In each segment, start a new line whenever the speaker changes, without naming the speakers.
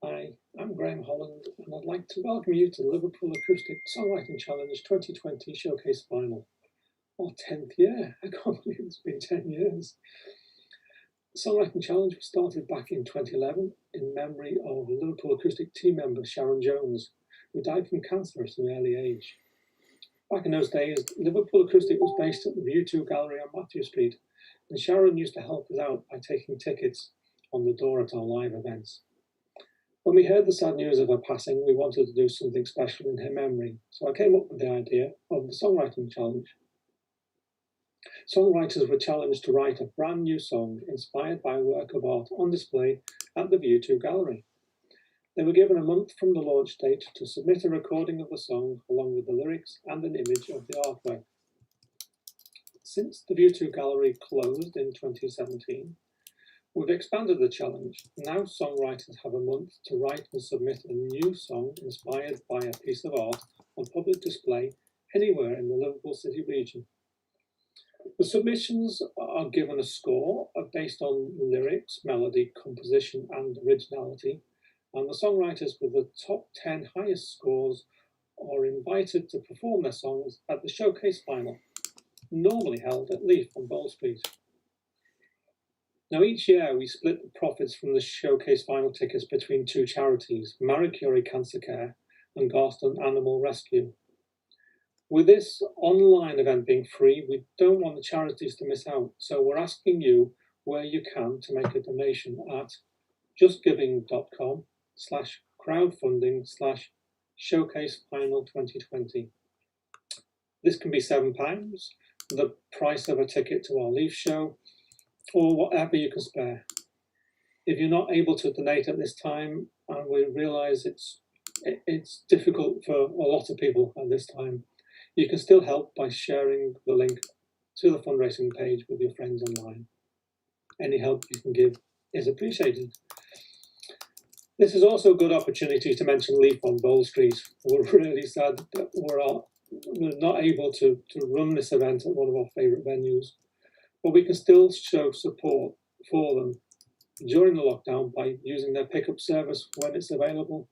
Hi, I'm Graham Holland, and I'd like to welcome you to the Liverpool Acoustic Songwriting Challenge 2020 Showcase Final. Our 10th year. I can't believe it's been 10 years. The Songwriting Challenge was started back in 2011 in memory of Liverpool Acoustic team member Sharon Jones, who died from cancer at an early age. Back in those days, Liverpool Acoustic was based at the View 2 Gallery on Matthew Street, and Sharon used to help us out by taking tickets on the door at our live events. When we heard the sad news of her passing, we wanted to do something special in her memory, so I came up with the idea of the Songwriting Challenge. Songwriters were challenged to write a brand new song inspired by a work of art on display at the View 2 Gallery. They were given a month from the launch date to submit a recording of the song along with the lyrics and an image of the artwork. Since the View 2 Gallery closed in 2017, we've expanded the challenge. Now songwriters have a month to write and submit a new song inspired by a piece of art on public display anywhere in the Liverpool City region. The submissions are given a score based on lyrics, melody, composition and originality, and the songwriters with the top 10 highest scores are invited to perform their songs at the Showcase Final, normally held at Leaf on Bowl Street. Now, each year we split the profits from the Showcase Final tickets between two charities, Marie Curie Cancer Care and Garston Animal Rescue. With this online event being free, we don't want the charities to miss out, so we're asking you where you can to make a donation at justgiving.com/crowdfunding/showcasefinal2020. This can be £7, the price of a ticket to our Leaf show, or whatever you can spare. If you're not able to donate at this time, and we realise it's difficult for a lot of people at this time, you can still help by sharing the link to the fundraising page with your friends online. Any help you can give is appreciated. This is also a good opportunity to mention Leaf on Bowl Street. We're really sad that we're not able to run this event at one of our favourite venues, but we can still show support for them during the lockdown by using their pickup service when it's available,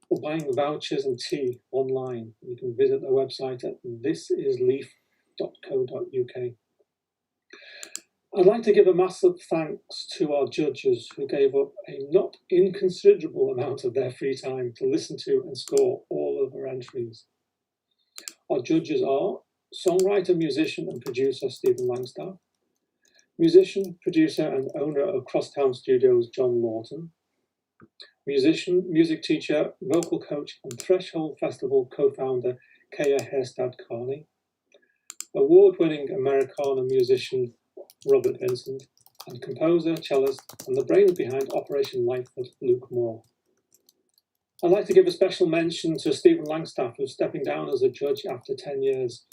or buying vouchers and tea online. You can visit their website at thisisleaf.co.uk. I'd like to give a massive thanks to our judges who gave up a not inconsiderable amount of their free time to listen to and score all of our entries. Our judges are songwriter, musician and producer Stephen Langstaff, musician, producer and owner of Crosstown Studios John Lawton, musician, music teacher, vocal coach and Threshold Festival co-founder Kaya Hairstad Carney, award-winning Americana musician Robert Benson, and composer, cellist and the brains behind Operation Lightfoot, Luke Moore. I'd like to give a special mention to Stephen Langstaff, who's stepping down as a judge after 10 years.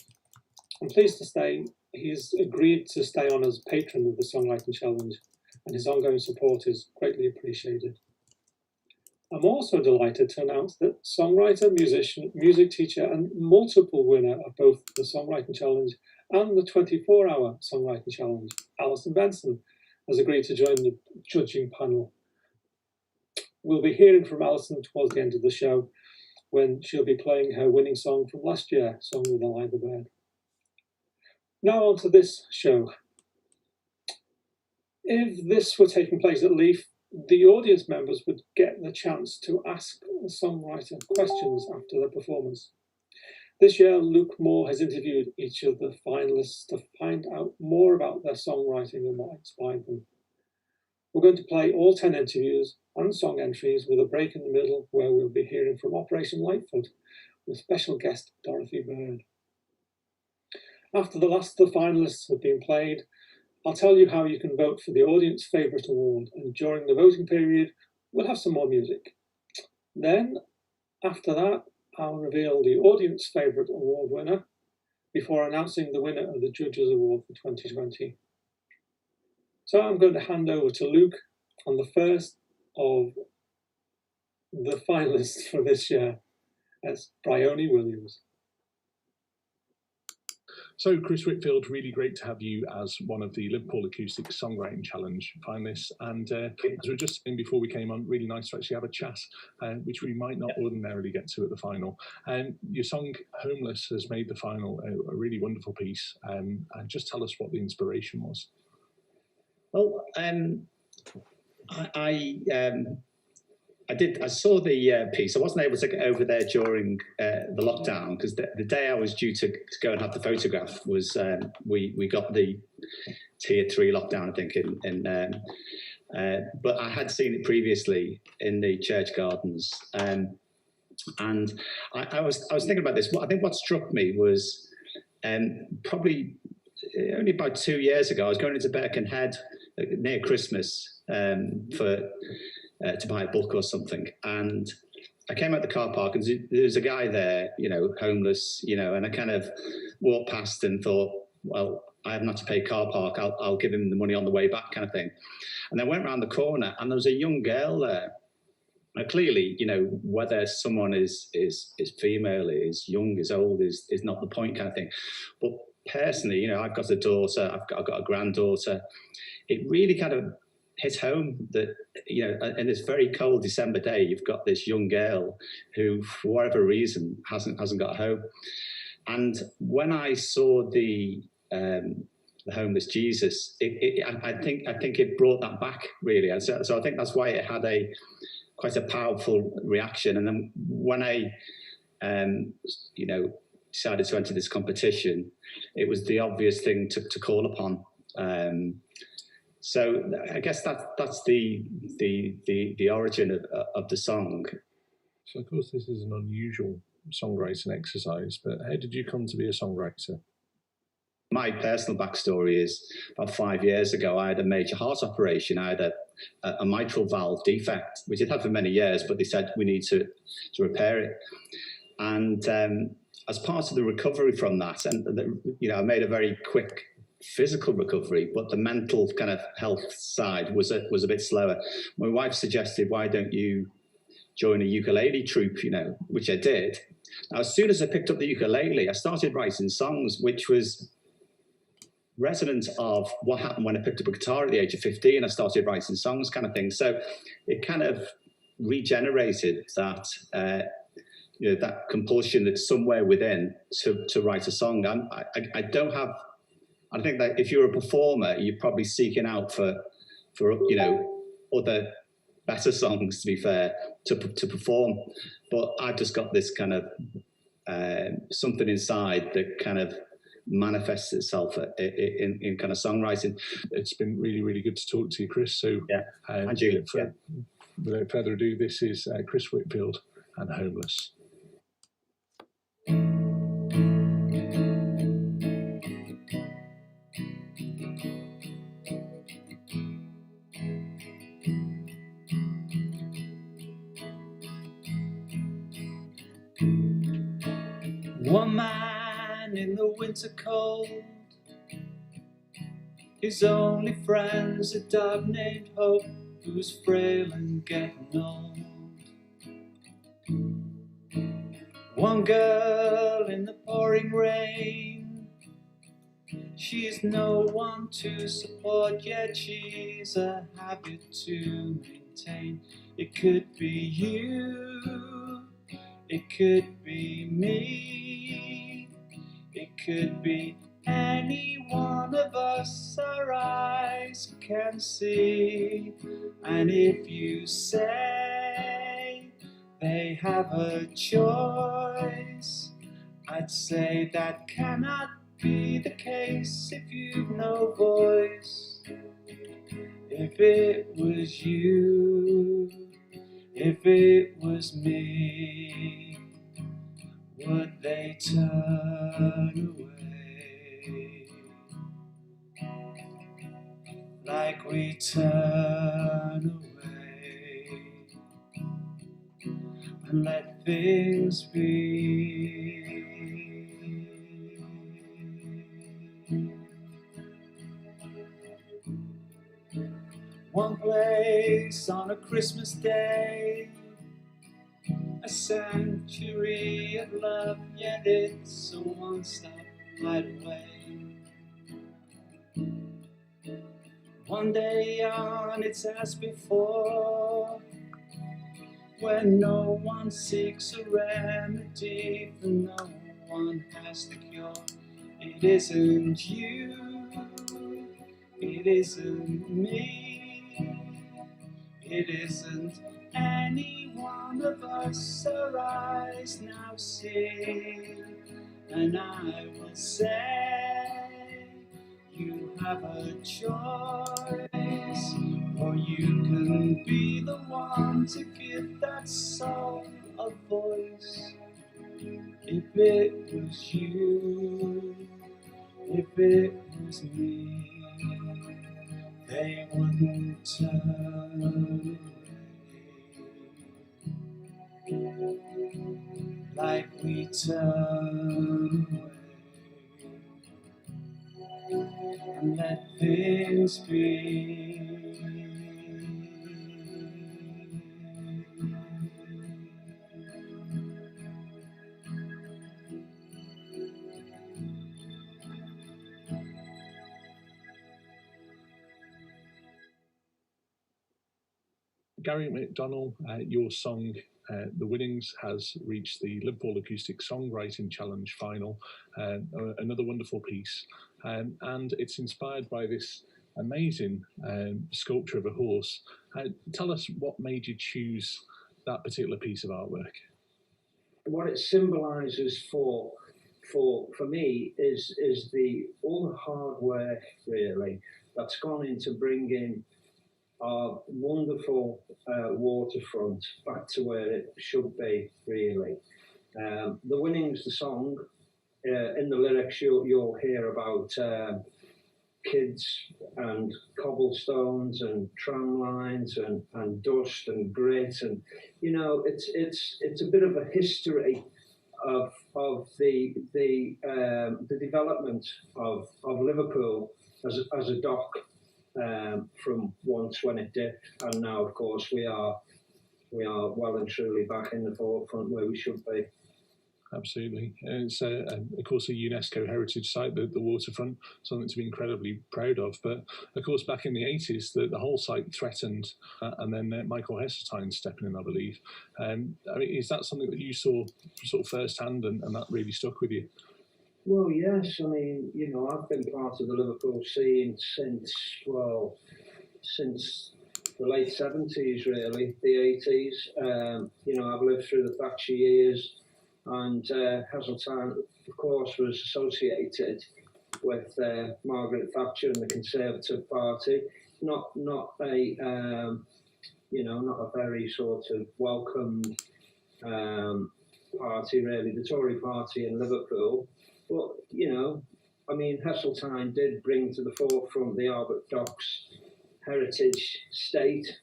I'm pleased to say he's agreed to stay on as patron of the Songwriting Challenge, and his ongoing support is greatly appreciated. I'm also delighted to announce that songwriter, musician, music teacher and multiple winner of both the Songwriting Challenge and the 24-hour Songwriting Challenge, Alison Benson, has agreed to join the judging panel. We'll be hearing from Alison towards the end of the show when she'll be playing her winning song from last year, Song with a Live Bird. Now on to this show. If this were taking place at Leaf, the audience members would get the chance to ask the songwriter questions after their performance. This year, Luke Moore has interviewed each of the finalists to find out more about their songwriting and what inspired them. We're going to play all 10 interviews and song entries with a break in the middle where we'll be hearing from Operation Lightfoot with special guest Dorothy Bird. After the last of the finalists have been played, I'll tell you how you can vote for the audience favourite award, and during the voting period, we'll have some more music. Then, after that, I'll reveal the audience favourite award winner before announcing the winner of the Judges Award for 2020. So I'm going to hand over to Luke on the first of the finalists for this year. That's Bryony Williams.
So, Chris Whitfield, really great to have you as one of the Liverpool Acoustic Songwriting Challenge finalists. And as we were just saying before we came on, really nice to actually have a chat, which we might not ordinarily get to at the final. Your song Homeless has made the final a really wonderful piece. And just tell us what the inspiration was.
Well, I saw the piece. I wasn't able to get over there during the lockdown because the day I was due to go and have the photograph was we got the tier 3 lockdown, I think. But I had seen it previously in the church gardens, and I was thinking about this. I think what struck me was probably only about 2 years ago. I was going into Birkenhead near Christmas to buy a book or something, and I came out the car park and there was a guy there, homeless, and I kind of walked past and thought, well, I have not to pay car park, I'll give him the money on the way back, kind of thing. And I went around the corner and there was a young girl there. Now, clearly, whether someone is female, is young, is old, is not the point, kind of thing. But personally, I've got a daughter, I've got a granddaughter. It really kind of hit home that, in this very cold December day, you've got this young girl who, for whatever reason, hasn't got a home. And when I saw the homeless Jesus, I think it brought that back, really. And so I think that's why it had quite a powerful reaction. And then when I, decided to enter this competition, it was the obvious thing to call upon. So I guess that's the origin of the song.
So of course this is an unusual songwriting exercise, but how did you come to be a songwriter?
My personal backstory is about 5 years ago, I had a major heart operation. I had a mitral valve defect, which I'd had for many years, but they said we need to repair it. And as part of the recovery from that, and I made a very quick physical recovery, but the mental kind of health side was a bit slower. My wife suggested, why don't you join a ukulele troupe, which I did. Now, as soon as I picked up the ukulele, I started writing songs, which was resonant of what happened when I picked up a guitar at the age of 15. I started writing songs, kind of thing. So it kind of regenerated that that compulsion that's somewhere within to write a song. I don't have. I think that if you're a performer, you're probably seeking out for other better songs, to be fair, to perform. But I've just got this kind of something inside that kind of manifests itself in kind of songwriting.
It's been really, really good to talk to you, Chris. So
yeah, and you.
Without further ado, this is Chris Whitfield and Homeless.
One man in the winter cold, his only friend's a dog named Hope, who's frail and getting old. One girl in the pouring rain, she's no one to support, yet she's a habit to maintain. It could be you, it could be me, it could be any one of us our eyes can see. And if you say they have a choice, I'd say that cannot be the case if you've no voice. If it was you, if it was me, would they turn away like we turn away and let things be? One place on a Christmas day, a sanctuary of love, yet it's a one-stop hide away. One day on, it's as before, when no one seeks a remedy, for no one has the cure. It isn't you, it isn't me, it isn't any one of us. Our eyes now see, and I will say, you have a choice, or you can be the one to give that soul a voice. If it was you, if it was me, they wouldn't turn away like we turn away and let things be.
Gary McDonnell, your song, The Winnings, has reached the Liverpool Acoustic Songwriting Challenge final. Another wonderful piece. And it's inspired by this amazing sculpture of a horse. Tell us what made you choose that particular piece of artwork.
What it symbolises for me is all the hard work really that's gone into bringing our wonderful waterfront back to where it should be, really. The Winnings, the song, in the lyrics you'll hear about kids and cobblestones and tram lines and dust and grit, and you know it's a bit of a history of the development of Liverpool as a dock. From once when it dipped, and now of course we are well and truly back in the forefront where we should be.
Absolutely. It's of course a UNESCO heritage site, the waterfront, something to be incredibly proud of. But of course back in the 80s the whole site threatened, and then Michael Heseltine stepping in, I believe. I mean, is that something that you saw sort of firsthand and that really stuck with you?
Well, yes. I mean, you know, I've been part of the Liverpool scene since the late 70s, really, the 80s. You know, I've lived through the Thatcher years, and Heseltine, of course, was associated with Margaret Thatcher and the Conservative Party. Not a not a very sort of welcomed party, really, the Tory party in Liverpool. But, you know, I mean, Heseltine did bring to the forefront the Albert Docks heritage status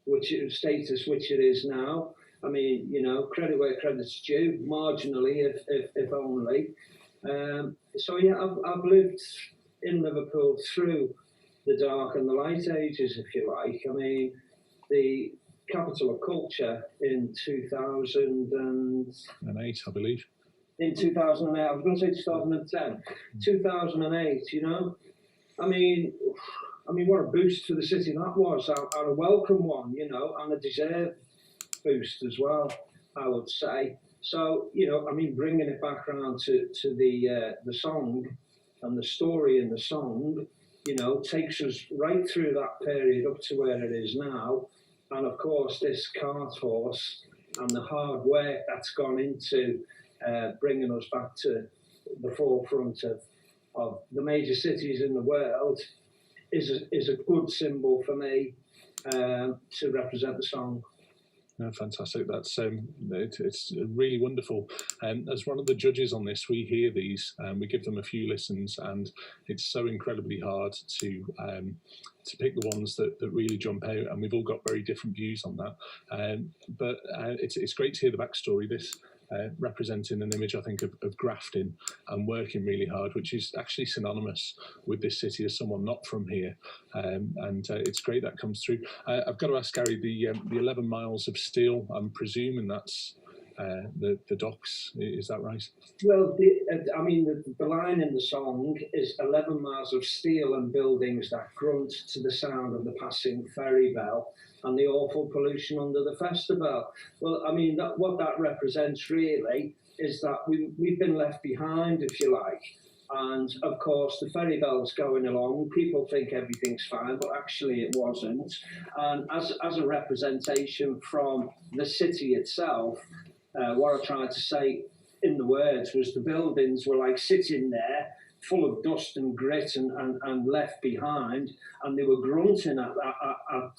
which it is now. I mean, you know, credit where credit's due, marginally, if only. So, yeah, I've lived in Liverpool through the dark and the light ages, if you like. I mean, the capital of culture in
2008, I believe.
In 2008, I was going to say 2010, 2008. You know, I mean, what a boost for the city that was, and a welcome one, you know, and a deserved boost as well, I would say. So, you know, I mean, bringing it back around to the song and the story in the song, you know, takes us right through that period up to where it is now, and of course, this cart horse and the hard work that's gone into bringing us back to the forefront of the major cities in the world is a good symbol for me to represent the song.
No, fantastic. That's it's really wonderful. As one of the judges on this, we hear these, we give them a few listens, and it's so incredibly hard to pick the ones that really jump out. And we've all got very different views on that. But it's great to hear the backstory. This. Representing an image, I think, of grafting and working really hard, which is actually synonymous with this city as someone not from here. And it's great that comes through. I've got to ask Gary, the 11 miles of steel, I'm presuming that's the docks. Is that right?
Well, the line in the song is 11 miles of steel and buildings that grunt to the sound of the passing ferry bell and the awful pollution under the festival. Well, I mean, what that represents really is that we've been left behind, if you like. And of course, the ferry bell's going along. People think everything's fine, but actually it wasn't. And as a representation from the city itself, what I tried to say in the words was the buildings were like sitting there full of dust and grit and left behind, and they were grunting at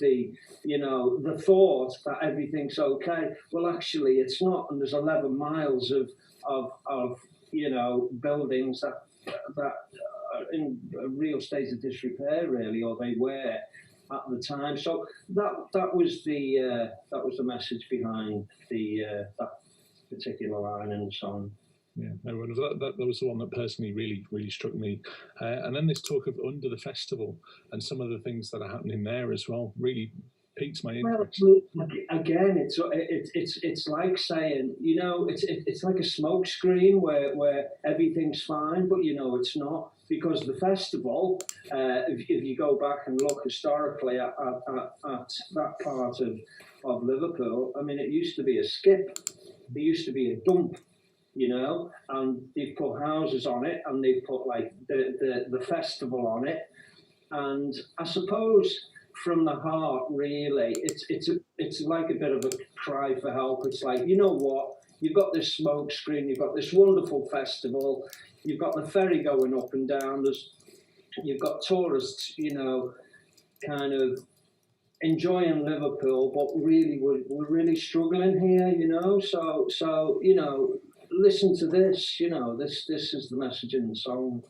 the, you know, the thought that everything's okay. Well, actually it's not, and there's 11 miles of you know, buildings that are in a real state of disrepair, really, or they were at the time. So that was the message behind that particular line in the song.
Yeah, no, that was the one that personally really struck me. And then this talk of under the festival and some of the things that are happening there as well really piques my interest.
Well, again, it's like saying, you know, it's like a smoke screen where everything's fine, but you know it's not, because the festival, if you go back and look historically at that part of Liverpool, I mean, it used to be a skip, there used to be a dump, you know, and they've put houses on it, and they've put like the festival on it, and I suppose from the heart, really, it's like a bit of a cry for help. It's like, you know what, you've got this smoke screen, you've got this wonderful festival, you've got the ferry going up and down, you've got tourists, you know, kind of enjoying Liverpool, but really we're really struggling here, you know. So you know, listen to this, you know, this is the message in the song.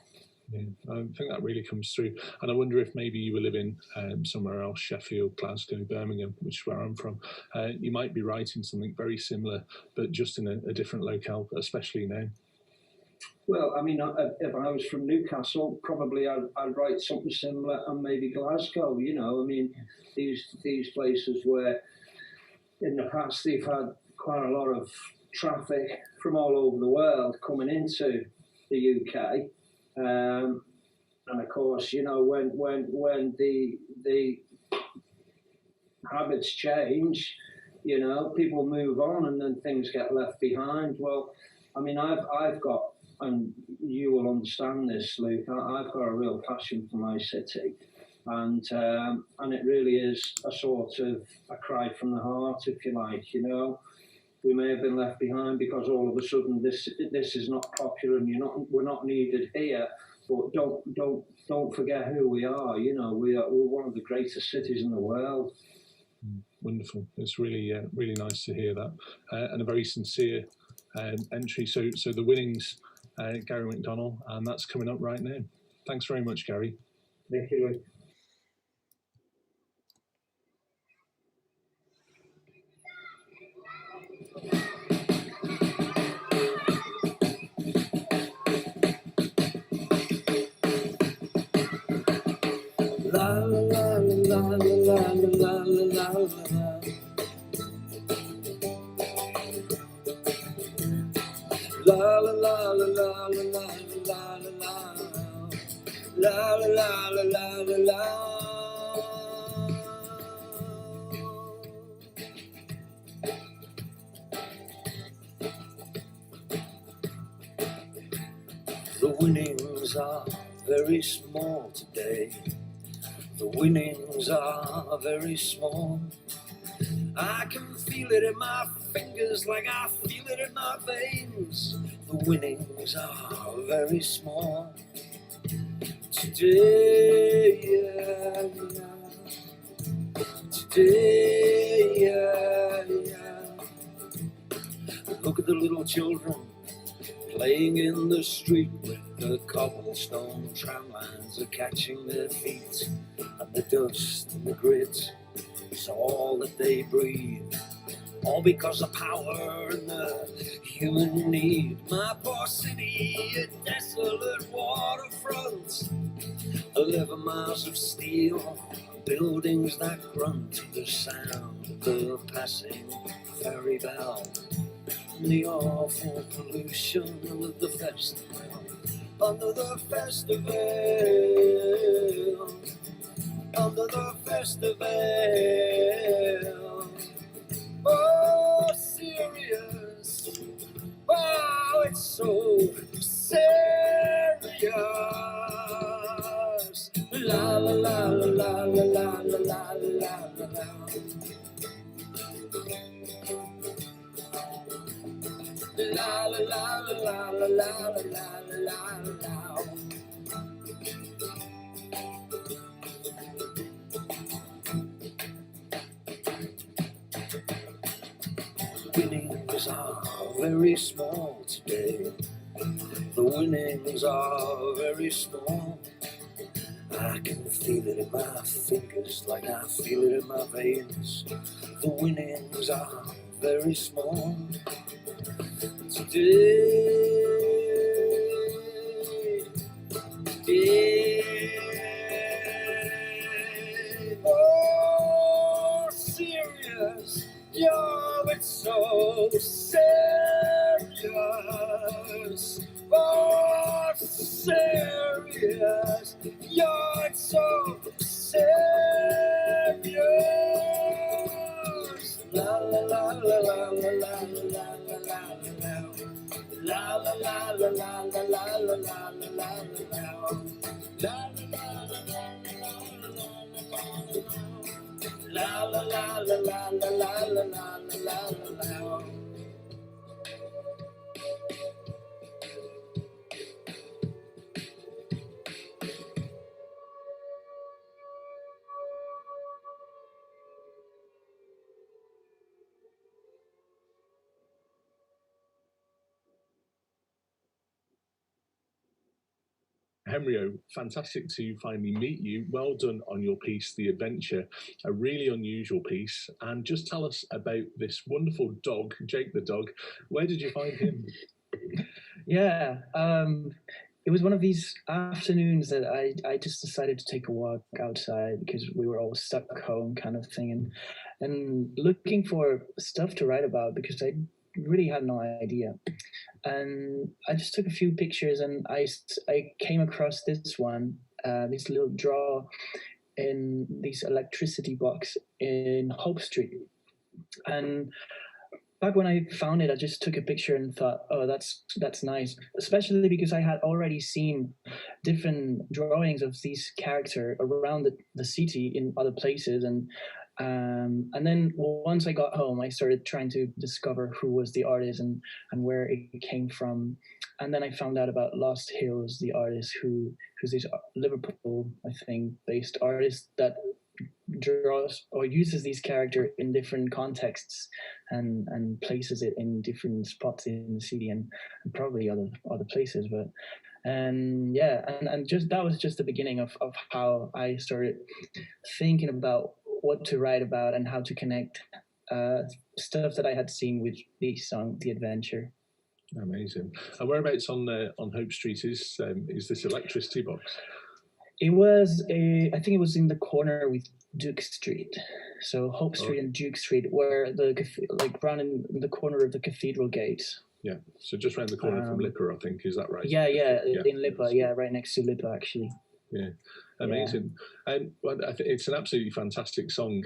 Yeah, I think that really comes through. And I wonder if maybe you were living somewhere else, Sheffield, Glasgow, Birmingham, which is where I'm from, you might be writing something very similar, but just in a different locale, especially now.
Well, I mean, if I was from Newcastle, probably I'd write something similar, and maybe Glasgow, you know. I mean, these places where in the past they've had quite a lot of traffic from all over the world coming into the UK. And of course, you know, when the habits change, you know, people move on and then things get left behind. Well, I mean, I've got, and you will understand this, Luke, I've got a real passion for my city, and it really is a sort of a cry from the heart, if you like, you know. We may have been left behind because all of a sudden this is not popular and we're not needed here. But don't forget who we are. You know, we're one of the greatest cities in the world.
Wonderful. It's really really nice to hear that, and a very sincere entry. So the winnings, Gary McDonnell, and that's coming up right now. Thanks very much, Gary.
Thank you, Luke.
La la la la la la la la la. La la la la la la la la la. La la la la la la la. The winnings are very small today. The winnings are very small. I can feel it in my fingers like I feel it in my veins. The winnings are very small today, yeah, yeah. Today, yeah, yeah. Look at the little children playing in the street with the cobblestone tram lines are catching their feet, and the dust and the grit is all that they breathe, all because of power and the human need. My poor city, a desolate waterfront, 11 miles of steel, buildings that grunt to the sound of the passing ferry bell. in the awful pollution under the festival, under the festival, under the festival. Oh, serious. Oh, it's so serious. La la la la la la la la la la la. La la la la la la la la la. Winnings are very small today. The winnings are very small. I can feel it in my fingers like I feel it in my veins. The winnings are very small today. Oh, serious. Yeah, it's so serious. Oh, serious. Yeah, it's so serious. La la la la la la la la la la la. La la la la la la la la la la la. La la la la la la la la la la la la.
Henrio, fantastic to finally meet you. Well done on your piece, The Adventure, a really unusual piece. And just tell us about this wonderful dog, Jake the dog. Where did you find him?
Yeah, it was one of these afternoons that I just decided to take a walk outside because we were all stuck home kind of thing, and looking for stuff to write about because I really had no idea. And I just took a few pictures and I came across this one, this little draw in this electricity box in Hope Street. And back when I found it, I just took a picture and thought, oh, that's nice, especially because I had already seen different drawings of this character around the city in other places. And then once I got home, I started trying to discover who was the artist and where it came from. And then I found out about Lost Hills, the artist who's this Liverpool, I think, based artist that draws or uses this character in different contexts and places it in different spots in the city and probably other places. But and just that was just the beginning of how I started thinking about what to write about and how to connect stuff that I had seen with the song, The Adventure.
Amazing. And whereabouts on Hope Street is this electricity box?
It was I think it was in the corner with Duke Street. So Hope Street and Duke Street, where around in the corner of the Cathedral Gate.
Yeah, so just around the corner from Liverpool, I think, is that right?
Yeah, in Liverpool, right next to Liverpool, actually.
Yeah, amazing. Well, I think it's an absolutely fantastic song.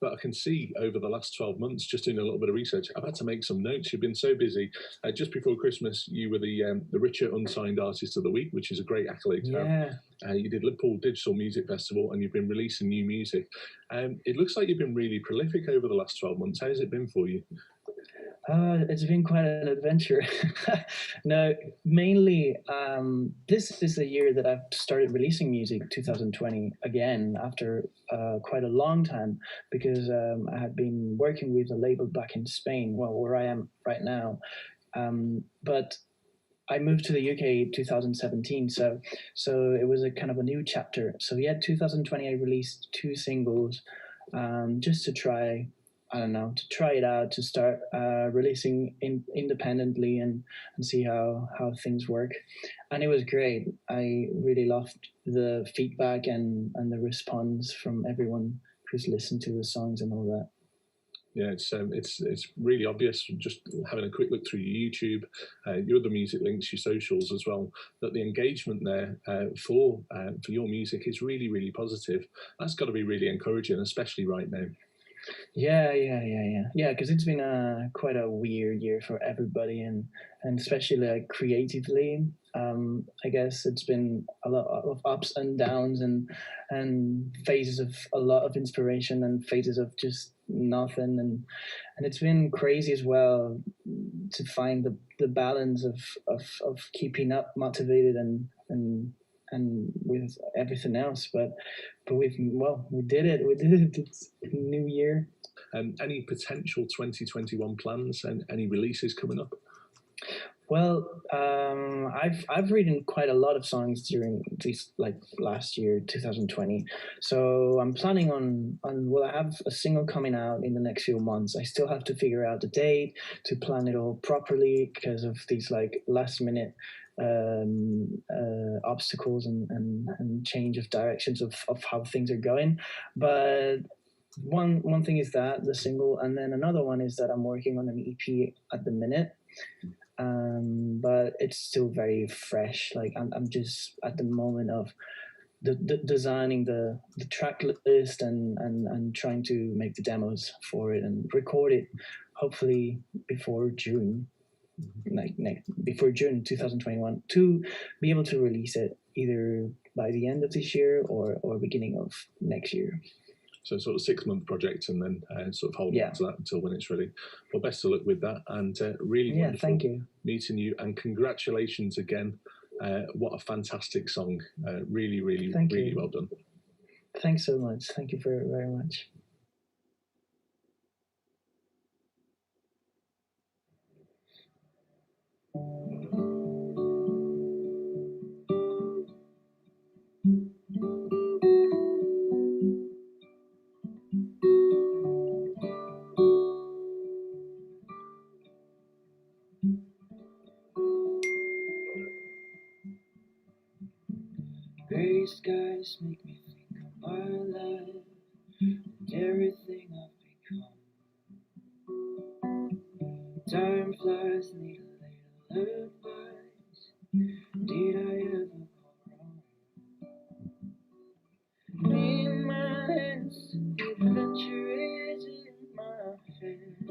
But I can see over the last 12 months, just doing a little bit of research, I've had to make some notes. You've been so busy. Just before Christmas, you were the Richer Unsigned Artist of the Week, which is a great accolade to have. You did Liverpool Digital Music Festival, and you've been releasing new music. It looks like you've been really prolific over the last 12 months. How has it been for you?
It's been quite an adventure. No, mainly this is the year that I've started releasing music, 2020, again, after quite a long time, because I had been working with a label back in Spain, where I am right now. But I moved to the UK 2017, so it was a kind of a new chapter. So 2020 I released 2 singles just to try it out, to start releasing independently and see how things work. And it was great. I really loved the feedback and the response from everyone who's listened to the songs and all that.
Yeah, it's really obvious from just having a quick look through your YouTube, your other music links, your socials as well, that the engagement there for your music is really, really positive. That's got to be really encouraging, especially right now.
Yeah, because it's been quite a weird year for everybody, and especially like creatively. I guess it's been a lot of ups and downs, and phases of a lot of inspiration and phases of just nothing, and it's been crazy as well to find the balance of keeping up motivated and with everything else, but we did it. It's a new year.
Any potential 2021 plans and any releases coming up?
Well, I've written quite a lot of songs during this, like last year, 2020. So I'm planning on I have a single coming out in the next few months. I still have to figure out the date to plan it all properly because of these like last minute obstacles and change of directions of how things are going. But one thing is that the single, and then another one is that I'm working on an EP at the minute. But it's still very fresh. Like I'm just at the moment of the designing the track list and trying to make the demos for it and record it, hopefully before June, before June 2021, to be able to release it either by the end of this year or beginning of next year.
So sort of 6-month project, and then sort of hold on to that until when it's ready. Well, best of luck with that, and really wonderful
thank you.
Meeting you, and congratulations again. What a fantastic song. Really, really, really well done.
Thanks so much. Thank you very, very much.
Gray skies make me think of my life and everything I've become. Time flies, need a little advice. Did I ever go wrong? In my hands, the adventure is in my hands.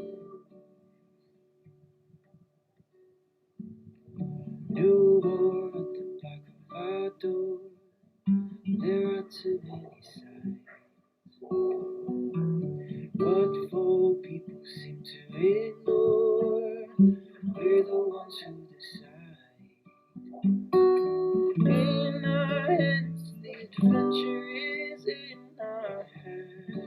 New war at the back of our door. There are too many signs. What for people seem to ignore. We're the ones who decide. In our hands, the adventure is in our hands.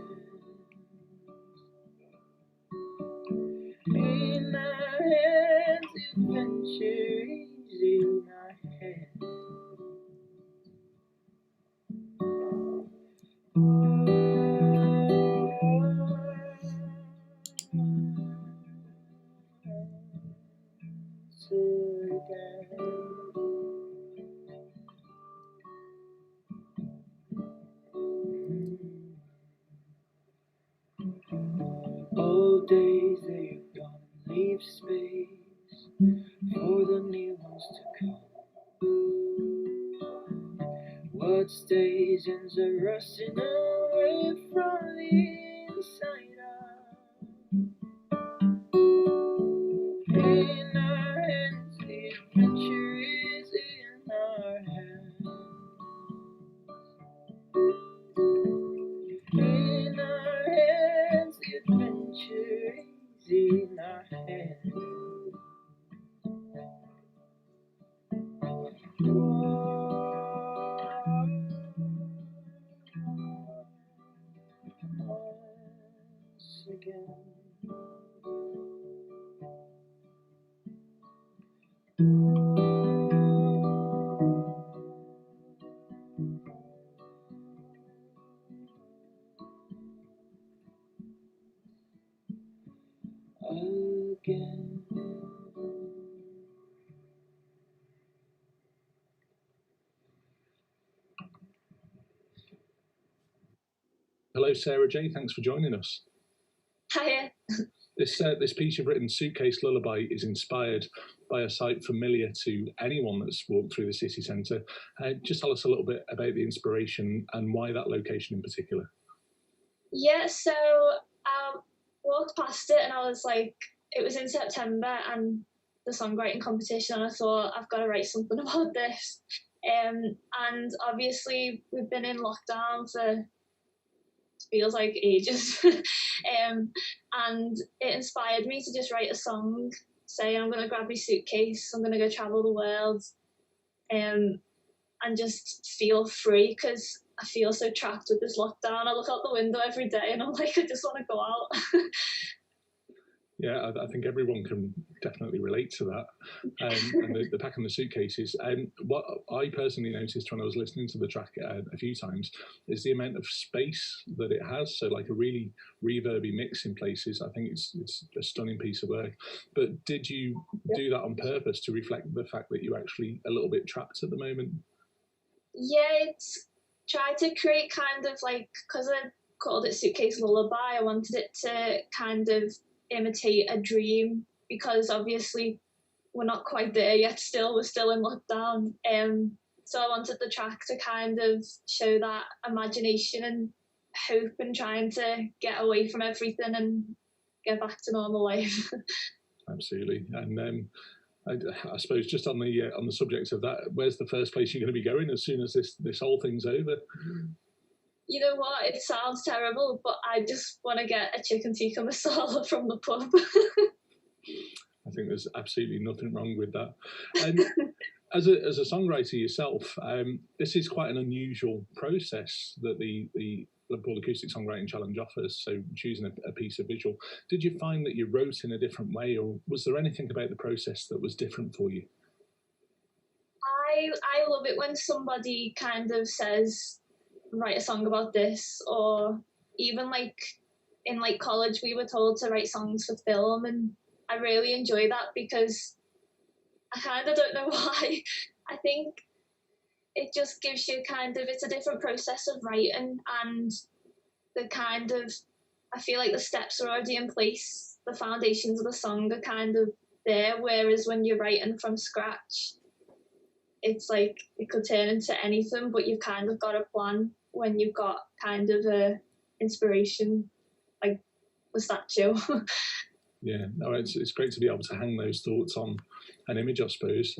In our hands, the adventure is in our hands. Old days, they're gone, leave space for the new ones to come. What stays ends up rusting away from the inside out. In our hands, the adventure is in our hands. In our hands, the adventure is in our hands. Once again. Again.
Hello, Sarah J. Thanks for joining us.
Hiya.
This piece you've written, Suitcase Lullaby, is inspired by a site familiar to anyone that's walked through the city centre. Just tell us a little bit about the inspiration and why that location in particular.
Yeah, so I walked past it and I was like, it was in September and the songwriting competition, and I thought, I've got to write something about this. And obviously we've been in lockdown for feels like ages. And it inspired me to just write a song saying I'm going to grab my suitcase, I'm going to go travel the world, and just feel free, because I feel so trapped with this lockdown. I look out the window every day and I'm like, I just want to go out.
Yeah, I think everyone can definitely relate to that. And the packing the suitcases. What I personally noticed when I was listening to the track a few times is the amount of space that it has. So like a really reverby mix in places. I think it's a stunning piece of work. But did you do that on purpose to reflect the fact that you're actually a little bit trapped at the moment?
Yeah, it's tried to create kind of like, because I called it Suitcase Lullaby, I wanted it to kind of imitate a dream, because obviously we're not quite there yet, we're still in lockdown, so I wanted the track to kind of show that imagination and hope and trying to get away from everything and get back to normal life. Absolutely.
And I suppose just on the subject of that, where's the first place you're going to be going as soon as this whole thing's over?
You know what, it sounds terrible, but I just want to get a chicken tikka masala from the pub.
I think there's absolutely nothing wrong with that. As a songwriter yourself, this is quite an unusual process that the Liverpool Acoustic Songwriting Challenge offers, so choosing a piece of visual. Did you find that you wrote in a different way, or was there anything about the process that was different for you?
I love it when somebody kind of says, write a song about this, or even like in like college we were told to write songs for film, and I really enjoy that because I kind of don't know why. I think it just gives you kind of, it's a different process of writing, and the kind of, I feel like the steps are already in place, the foundations of the song are kind of there, whereas when you're writing from scratch, it's like it could turn into anything, but you've kind of got a plan when you've got kind of a inspiration, like the statue.
Yeah, no, it's great to be able to hang those thoughts on an image, I suppose.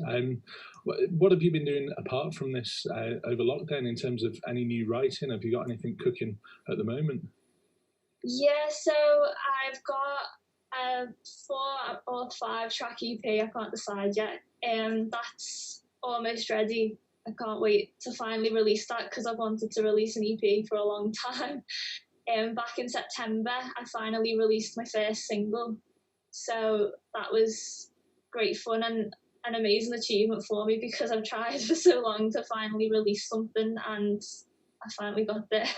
What have you been doing apart from this over lockdown in terms of any new writing? Have you got anything cooking at the moment?
Yeah, so I've got a 4 or 5 track EP, I can't decide yet, and that's almost ready. I can't wait to finally release that, because I've wanted to release an EP for a long time. Back in September, I finally released my first single, so that was great fun and an amazing achievement for me, because I've tried for so long to finally release something, and I finally got there.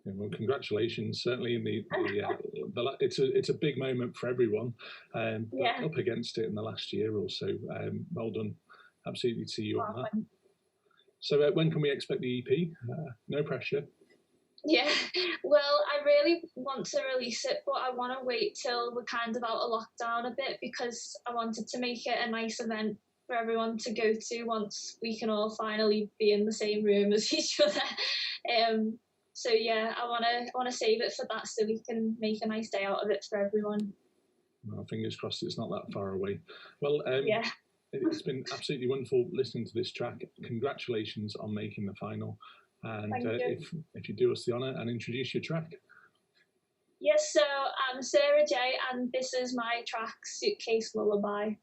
Yeah, well, congratulations! Certainly, in it's a big moment for everyone, but up against it in the last year or so. Well done, absolutely, to you on that. So, when can we expect the EP? No pressure.
Yeah, well, I really want to release it, but I want to wait till we're kind of out of lockdown a bit, because I wanted to make it a nice event for everyone to go to once we can all finally be in the same room as each other. So yeah, I want to save it for that, so we can make a nice day out of it for everyone.
Well, fingers crossed it's not that far away. Well,
yeah.
It's been absolutely wonderful listening to this track. Congratulations on making the final. And if you do us the honour and introduce your track.
Yes, so I'm Sarah J, and this is my track, Suitcase Lullaby.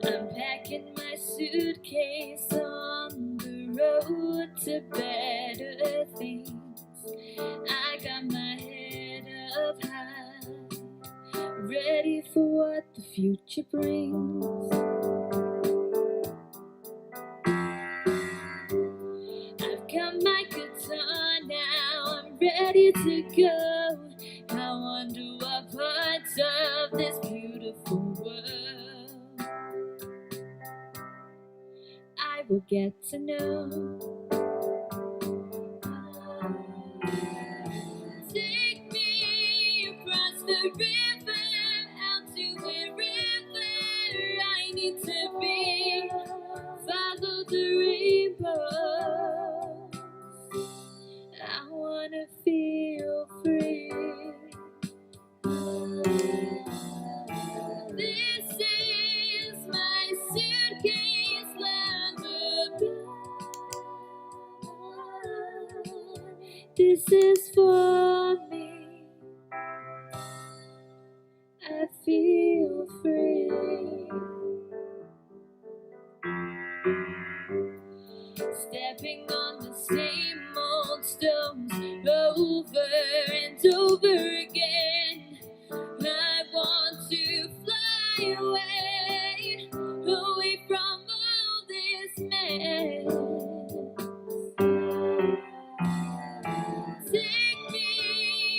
I'm packing my suitcase on the road to better things. I got my head up high, ready for what the future brings.
ready to go. I wonder what parts of this beautiful world I will get to know. Take me across the river, out to wherever I need to be. Follow the rainbow. I wanna feel free. This is my suitcase lullaby. This is for me. I feel free. Stepping on the same old stones over and over again. I want to fly away, away from all this mess. Take me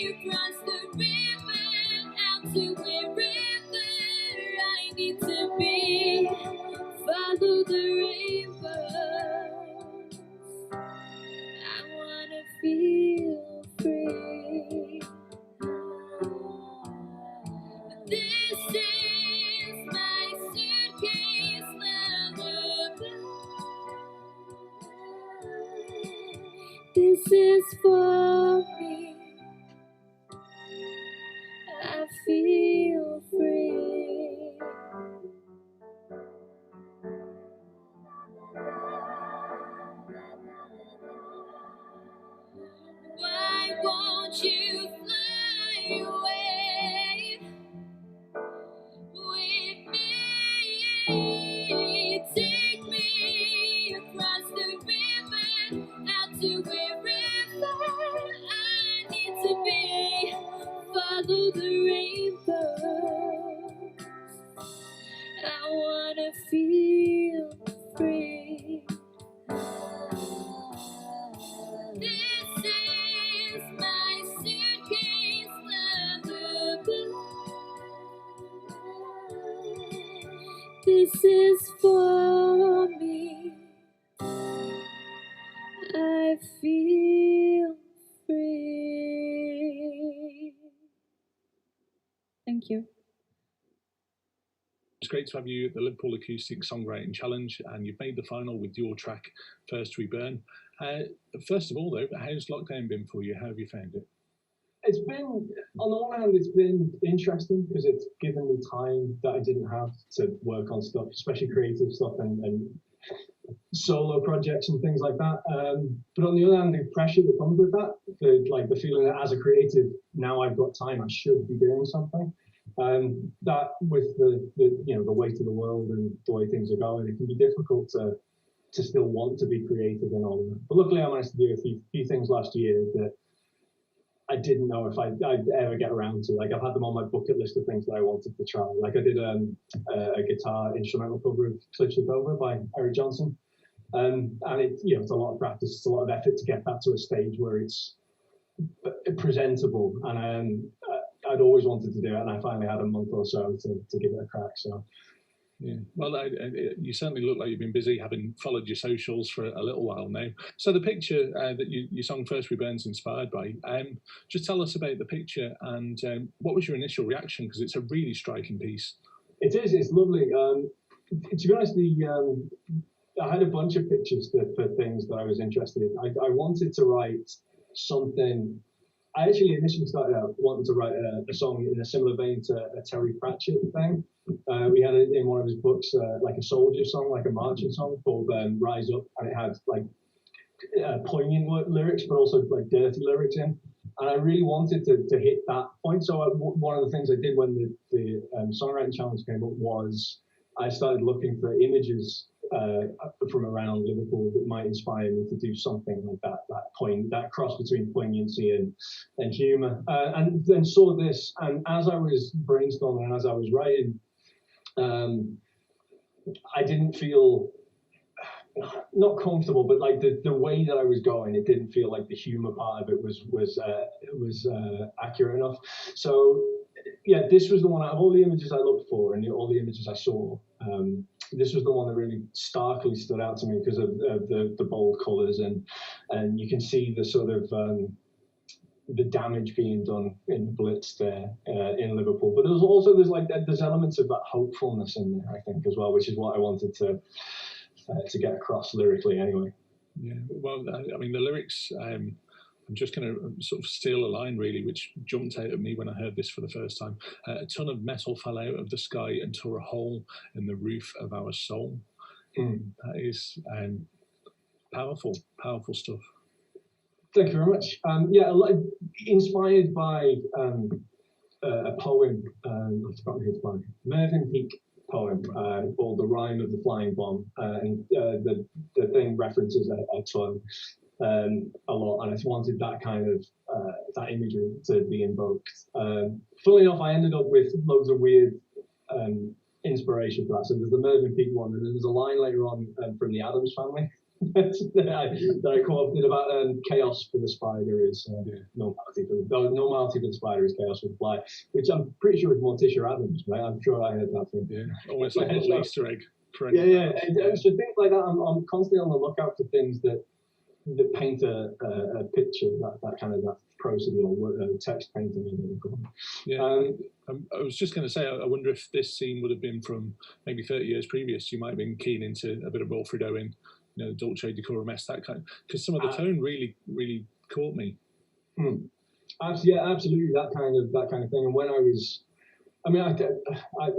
across the river, out to wherever I need to be. Follow the rainbows. I wanna feel free. This is my suitcase lullaby. This is for me. I feel free. Why won't you fly away with me? Take me across the river, out to wherever I need to be. Follow the rainbow. I wanna feel free. This is my suitcase lullaby. This is for me. I feel free. Thank you.
It's great to have you at the Liverpool Acoustic Songwriting Challenge, and you've made the final with your track, First We Burn. First of all, though, how's lockdown been for you? How have you found it?
It's been, on the one hand, it's been interesting because it's given me time that I didn't have to work on stuff, especially creative stuff and solo projects and things like that. But on the other hand, the pressure that comes with that, the feeling that as a creative, now I've got time, I should be doing something. That with the weight of the world and the way things are going, it can be difficult to still want to be creative in all of it. But luckily, I managed to do a few things last year that I didn't know if I'd ever get around to. Like, I've had them on my bucket list of things that I wanted to try. Like, I did a guitar instrumental cover of Clips of Dover by Eric Johnson. And it's a lot of practice, it's a lot of effort to get that to a stage where it's presentable. And I'd always wanted to do it, and I finally had a month or so to give it a crack. So.
Yeah, well, you certainly look like you've been busy, having followed your socials for a little while now. So the picture that you song First We Burn's inspired by, just tell us about the picture and what was your initial reaction, because it's a really striking piece.
It is, it's lovely. To be honest, I had a bunch of pictures for things that I was interested in. I wanted to write something. I actually initially started out wanting to write a song in a similar vein to a Terry Pratchett thing. We had it in one of his books, like a soldier song, like a marching song called Rise Up, and it had like poignant lyrics, but also like dirty lyrics in. And I really wanted to hit that point. So one of the things I did when the songwriting challenge came up was I started looking for images from around Liverpool that might inspire me to do something like that cross between poignancy and humour. And then saw this, and as I was brainstorming and as I was writing, I didn't feel not comfortable, but like the way that I was going, it didn't feel like the humor part of it was accurate enough. So yeah, this was the one out of all the images I looked for and all the images I saw. This was the one that really starkly stood out to me because of the bold colours, and you can see the sort of the damage being done in the Blitz there in Liverpool. But there's elements of that hopefulness in there, I think, as well, which is what I wanted to get across lyrically anyway.
Yeah, well, I mean, the lyrics, I'm just going to sort of steal a line, really, which jumped out at me when I heard this for the first time. A ton of metal fell out of the sky and tore a hole in the roof of our soul. That is powerful stuff.
Thank you very much. Yeah, inspired by a poem, I've forgotten who it's by, Mervyn Peake poem called The Rime of the Flying Bomb. And the thing references a ton a lot, and I just wanted that kind of that imagery to be invoked. Funnily enough, I ended up with loads of weird inspiration for that. So there's the Mervyn Peake one, and then there's a line later on from the Addams Family that I co-opted about chaos for the spider is normality for the spider is chaos for the fly, which I'm pretty sure is Morticia Addams, right? I'm sure I heard that from.
Yeah, almost like a little Easter egg.
Yeah. And so things like that, I'm constantly on the lookout for things that paint a picture, that kind of that prosody or text painting.
Yeah, I was just going to say, I wonder if this scene would have been from maybe 30 years previous. You might have been keen into a bit of Wilfred Owen, Dulce Decorum S, that kind, because some of the tone really caught me.
Yeah, absolutely, that kind of thing. And when I was, I mean,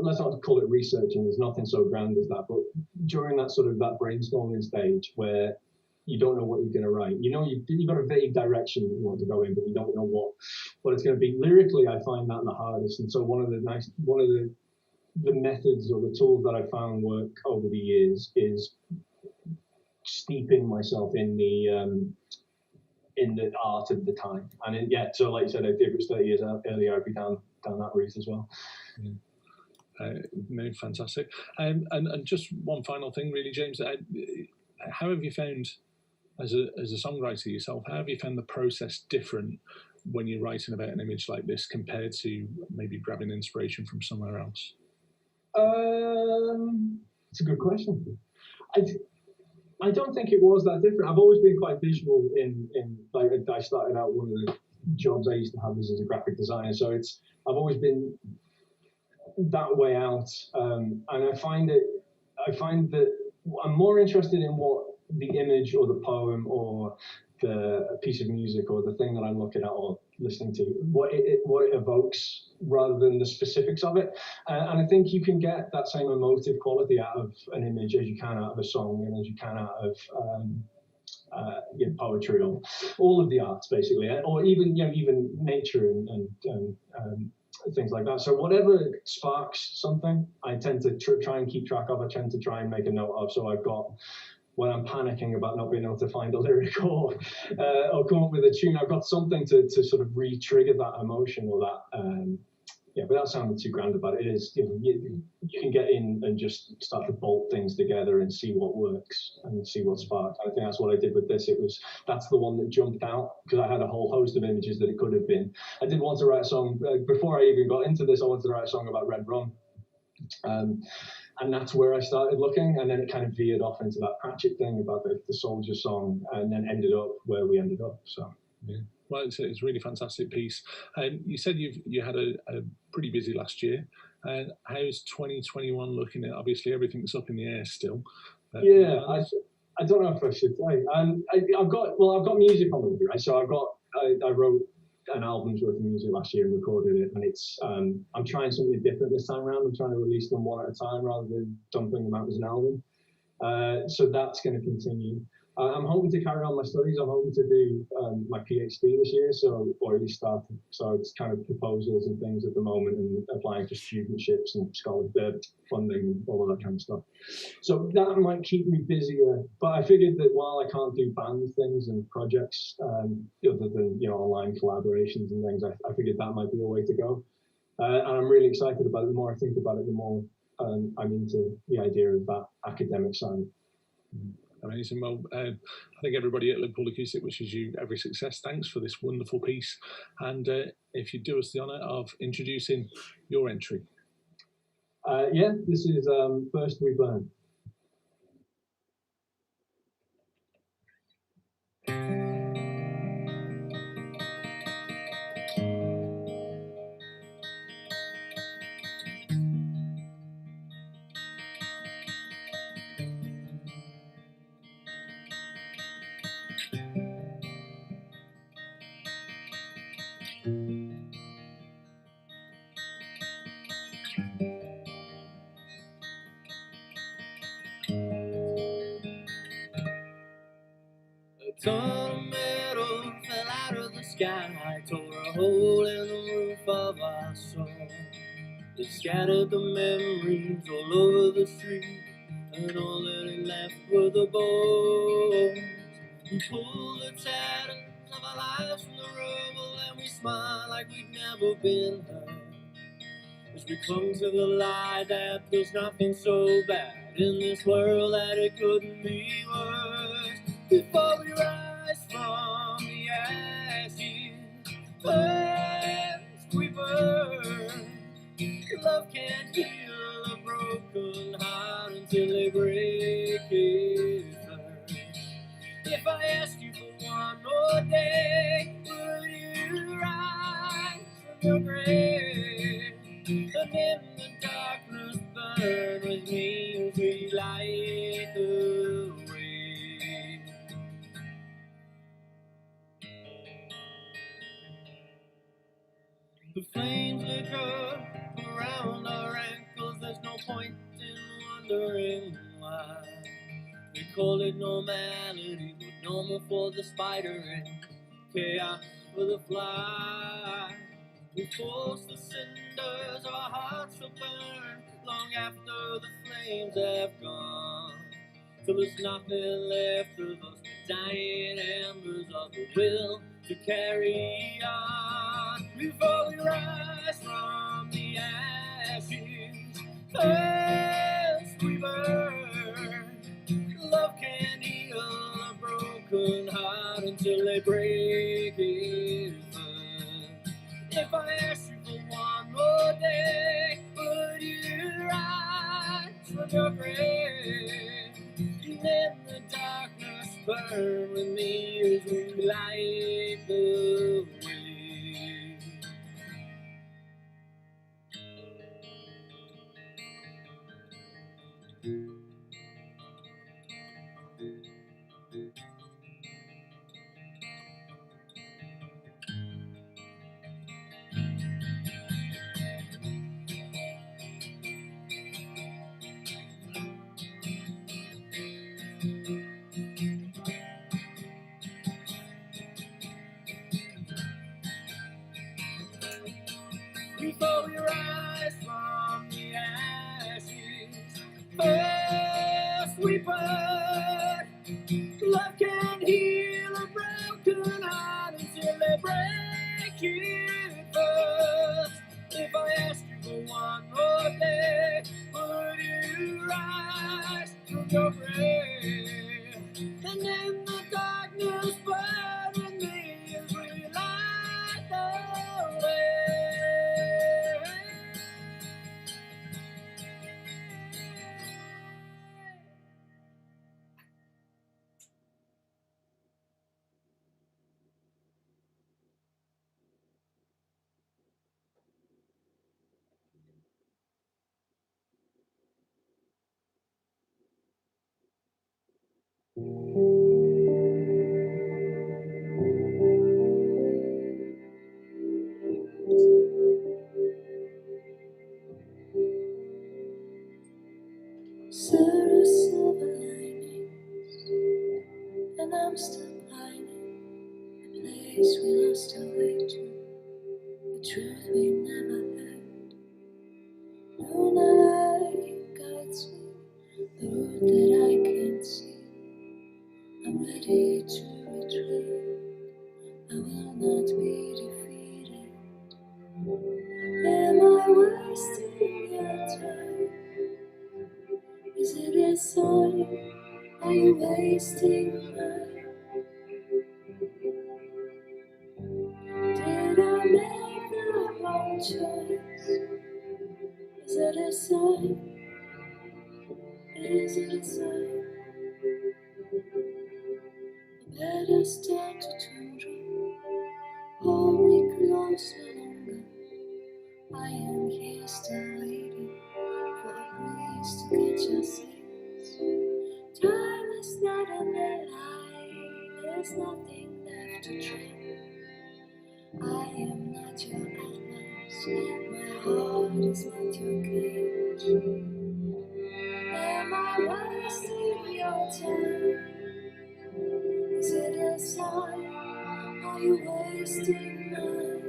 let's not call it researching. There's nothing so grand as that. But during that sort of that brainstorming stage where you don't know what you're going to write, you've got a vague direction that you want to go in, but you don't know what it's going to be. Lyrically, I find that the hardest. And so one of the methods or the tools that I found work over the years is steeping myself in the art of the time. And so like you said, if it was 30 years earlier, I'd be down that route as well.
No, fantastic. And just one final thing, really, James. How have you found, as a songwriter yourself, how have you found the process different when you're writing about an image like this compared to maybe grabbing inspiration from somewhere else?
It's a good question. I don't think it was that different. I've always been quite visual in like I started out, one of the jobs I used to have was as a graphic designer, so I've always been that way out, and I find that I'm more interested in what the image or the poem or the piece of music or the thing that I'm looking at or listening to, what it evokes rather than the specifics of it. And I think you can get that same emotive quality out of an image as you can out of a song and as you can out of poetry or all of the arts, basically, or even nature and things like that. So whatever sparks something, I tend to try and keep track of. I tend to try and make a note of. So I've got, when I'm panicking about not being able to find a lyric or come up with a tune, I've got something to sort of re-trigger that emotion or that. Without sounding too grand about it, it is, you can get in and just start to bolt things together and see what works and see what sparks. I think that's what I did with this. That's the one that jumped out because I had a whole host of images that it could have been. I did want to write a song before I even got into this. I wanted to write a song about red rum. And that's where I started looking, and then it kind of veered off into that Pratchett thing about the soldier song, and then ended up where we ended up. So,
yeah. Well, it's a really fantastic piece. You said you had a pretty busy last year. How's 2021 looking? At obviously everything's up in the air still.
I don't know if I should say. I've got music on the way, right? So I wrote an album's worth of music last year and recorded it, and it's I'm trying something different this time around. I'm trying to release them one at a time rather than dumping them out as an album. So that's going to continue. I'm hoping to carry on my studies. I'm hoping to do my PhD this year, so already started. So it's kind of proposals and things at the moment, and applying for studentships and scholarship funding and all of that kind of stuff. So that might keep me busier. But I figured that while I can't do band things and projects other than online collaborations and things, I figured that might be a way to go. And I'm really excited about it. The more I think about it, the more I'm into the idea of that academic side.
Amazing. Well, I think everybody at Liverpool Acoustic wishes you every success. Thanks for this wonderful piece. And if you do us the honour of introducing your entry.
Yeah, this is First We Burn.
A ton of metal fell out of the sky, tore a hole in the roof of our soul. It scattered the memories all over the street, and all that it left were the bones. We pulled the tatters of our lives from the rubble, and we smiled like we'd never been hurt. As we clung to the lie that there's nothing so bad in this world that it couldn't be worse. Before we rise from the ashes, first we burn. Love can't heal a broken heart until they break it first. If I asked you for one more day, would you rise from your grave? And in the darkness burn with me as we light the way. The flames liquor around our ankles, there's no point in wondering why. We call it normality, but normal for the spider and chaos for the fly. We force the cinders of our hearts to burn long after the flames have gone, till there's nothing left of us but dying embers of the will to carry on. Before we rise from the ashes, first we burn. Love can't heal a broken heart until they break it first. If I asked you for one more day, would you rise from your grave? And in the darkness burn with me as we light the way. Before we rise from the ashes, first we burn. Love can heal a broken heart until they break it first. If I asked you for one more day, would you rise from your grave? And in the darkness burn with me as we light the way.
There are silver linings, and I'm still pining. The place we lost our way to, the truth we never heard. No, the light guides me, the road that I can't see. wasting mine? Did I make the wrong choice? Is it a sign? Is it a sign? Better start to tomorrow. Hold me close no longer. I am here still waiting for a breeze to catch your sails. Time is not in the line. There's nothing left to try. I am not your atlas. My heart is not your cage. Am I wasting your time? Is it a sign? Are you wasting mine?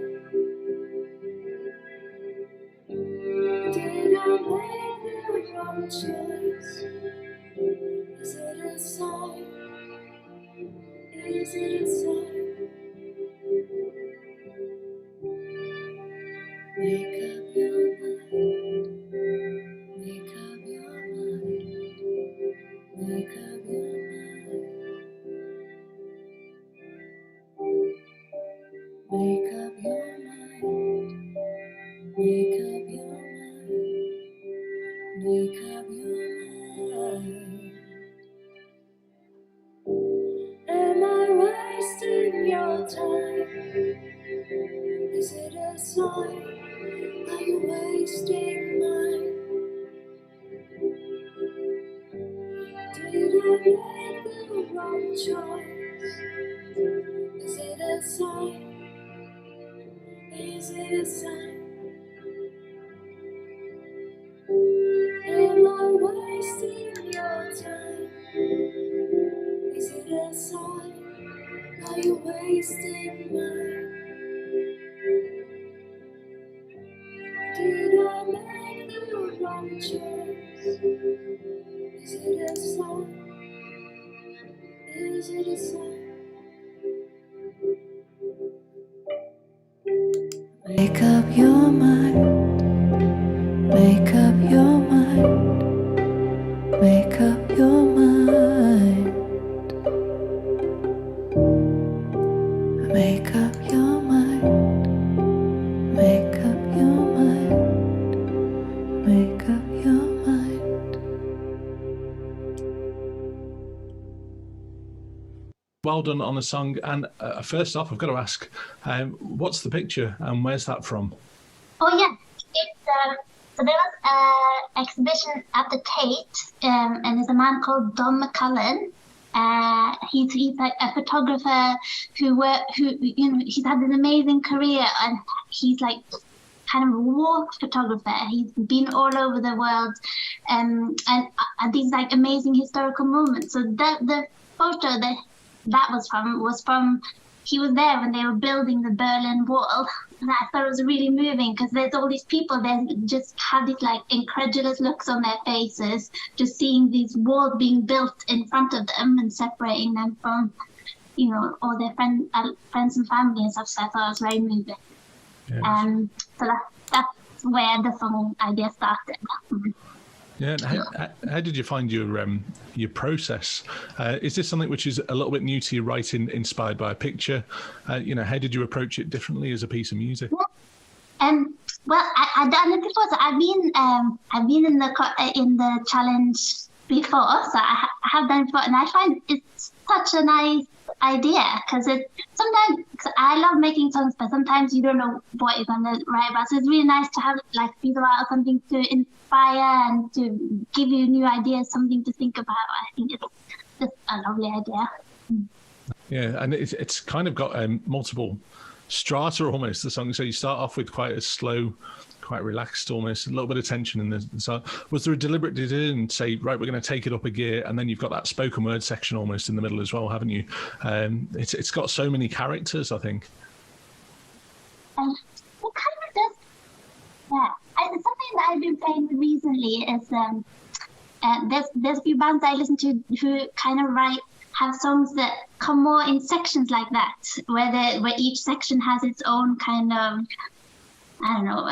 Did I make the wrong choice? Is it a sign? Is it a sign? Make up your mind. Make up your mind. Make up your mind. Make up your mind. Make up your mind. Make up your mind. Am I wasting your time? Is it a sign? Are you wasting mine? Did I make the wrong choice? Is it a sign? Is it a sign? Am I wasting your time? Is it a sign? Are you wasting mine? Did I make the wrong choice? Is it a sign? Is it a sign? Make up your mind. Make up your mind. Make up your mind. Make up your mind. Make up your mind. Make up your mind.
Well done on the song. And first off, I've got to ask, what's the picture and where's that from?
Oh yeah, it's so there was an exhibition at the Tate, and there's a man called Don McCullen. He's like a photographer who he's had an amazing career, and he's like kind of a war photographer. He's been all over the world, and these like amazing historical moments. So the photo that was from he was there when they were building the Berlin Wall. And I thought it was really moving because there's all these people that just have these like incredulous looks on their faces, just seeing these walls being built in front of them and separating them from, all their friends and family and stuff. So I thought it was very moving.
Yeah.
So that's where the song idea started.
Yeah. How did you find your process? Is this something which is a little bit new to you, writing inspired by a picture? How did you approach it differently as a piece of music?
Well, I've done it before. So I've been in the challenge before. So I have done it before, and I find it's such a nice idea because sometimes I love making songs, but sometimes you don't know what you're gonna write about. So it's really nice to have like figure out something to inspire and to give you new ideas, something to think about. I think it's just a lovely idea.
Yeah, and it's kind of got multiple strata almost, the song. So you start off with quite a slow, quite relaxed, almost a little bit of tension in the start. Was there a deliberate decision to say, right, we're going to take it up a gear, and then you've got that spoken word section almost in the middle as well, haven't you? It's got so many characters, I think.
What kind of does? Yeah, something that I've been playing recently is there's a few bands I listen to who kind of have songs that come more in sections like that, where each section has its own kind of, I don't know,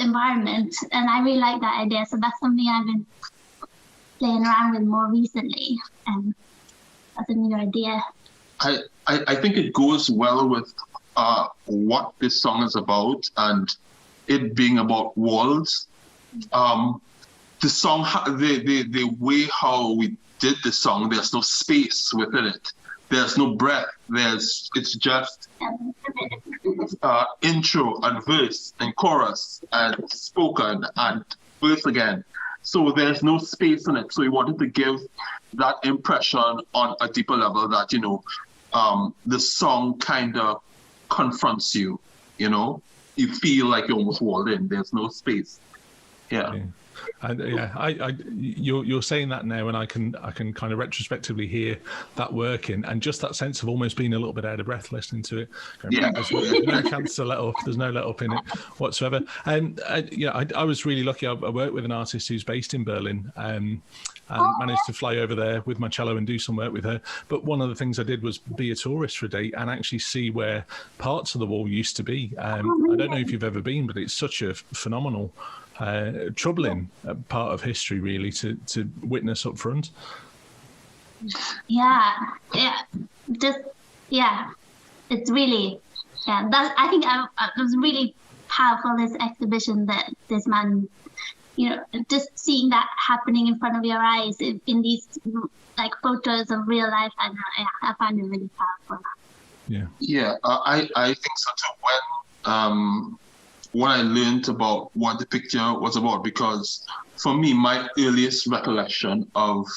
environment, and I really like that idea. So that's something I've been playing around with more recently. as a new idea.
I think it goes well with what this song is about, and it being about walls. The song, the way how we did the song, there's no space within it. There's no breath. It's just intro and verse and chorus and spoken and verse again. So there's no space in it. So we wanted to give that impression on a deeper level that, you know, the song kind of confronts you, you know? You feel like you're almost walled in. There's no space. Yeah.
And yeah, you're saying that now, and I can kind of retrospectively hear that working, and just that sense of almost being a little bit out of breath listening to it.
Yeah.
There's no chance to let up. There's no let up in it whatsoever. And I was really lucky. I worked with an artist who's based in Berlin, and managed to fly over there with my cello and do some work with her. But one of the things I did was be a tourist for a day and actually see where parts of the wall used to be. I don't know if you've ever been, but it's such a phenomenal, troubling part of history, really, to witness up front.
It's really, that I think it was really powerful, this exhibition, that this man, you know, just seeing that happening in front of your eyes in these like photos of real life. I find it really powerful.
Yeah, I think so too. When I learned about what the picture was about, because for me, my earliest recollection of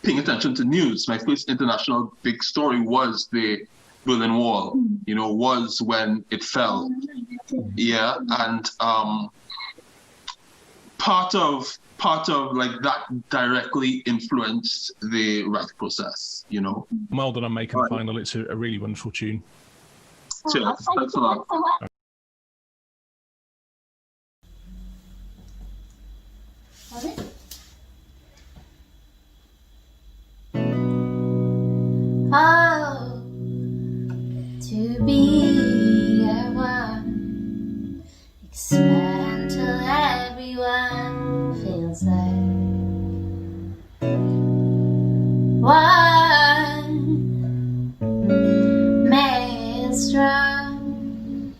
paying attention to news, my first international big story was the Berlin Wall, you know, was when it fell. Yeah, and part of like that directly influenced the writing process, you know.
Well done on making the final. It's a really wonderful tune.
Cheers. Thanks a lot.
Oh, to be at one, expand till everyone feels like one, made strong,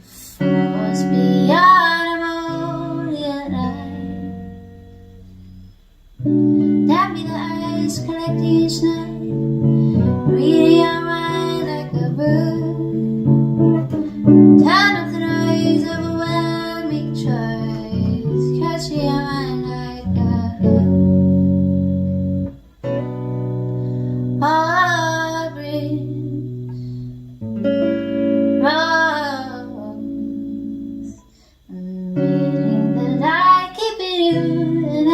force beyond emotion. That be the eyes collect each night. Reading your mind like a book. Turn up the noise, overwhelming choice. Catching your mind like a hook. All rose. Meaning that I keep you and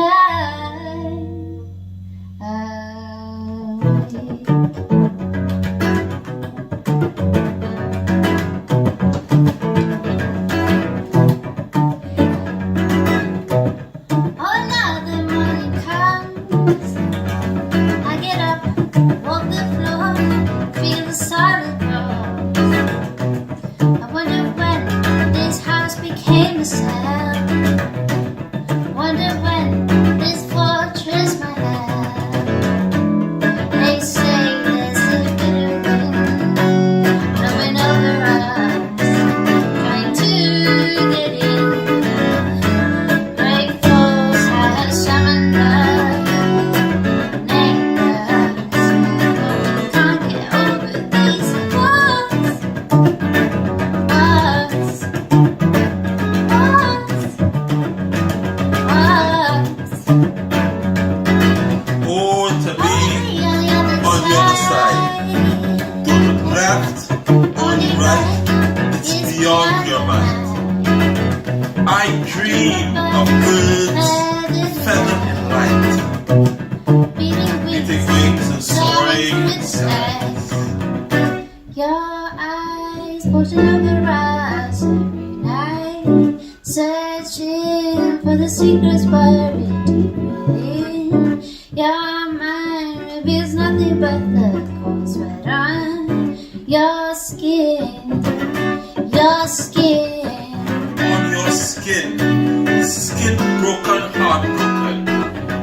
Skin broken, heart broken.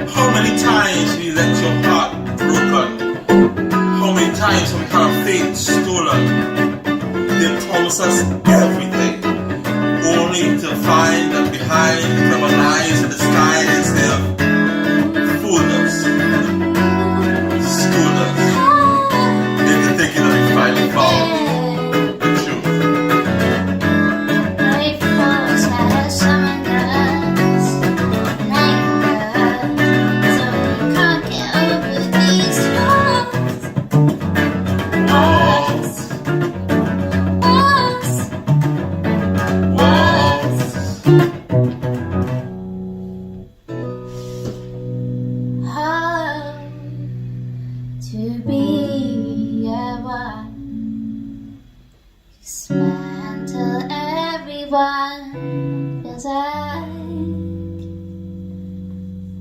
How many times will you let your heart broken? kind of faith stolen. They promise us everything, only to find that behind clever lies in the skies they have fooled us, schooled us, into thinking that we finally found the truth.
Life was as summoned us, so we can't get over these how to be a one. Dismantle everyone feels like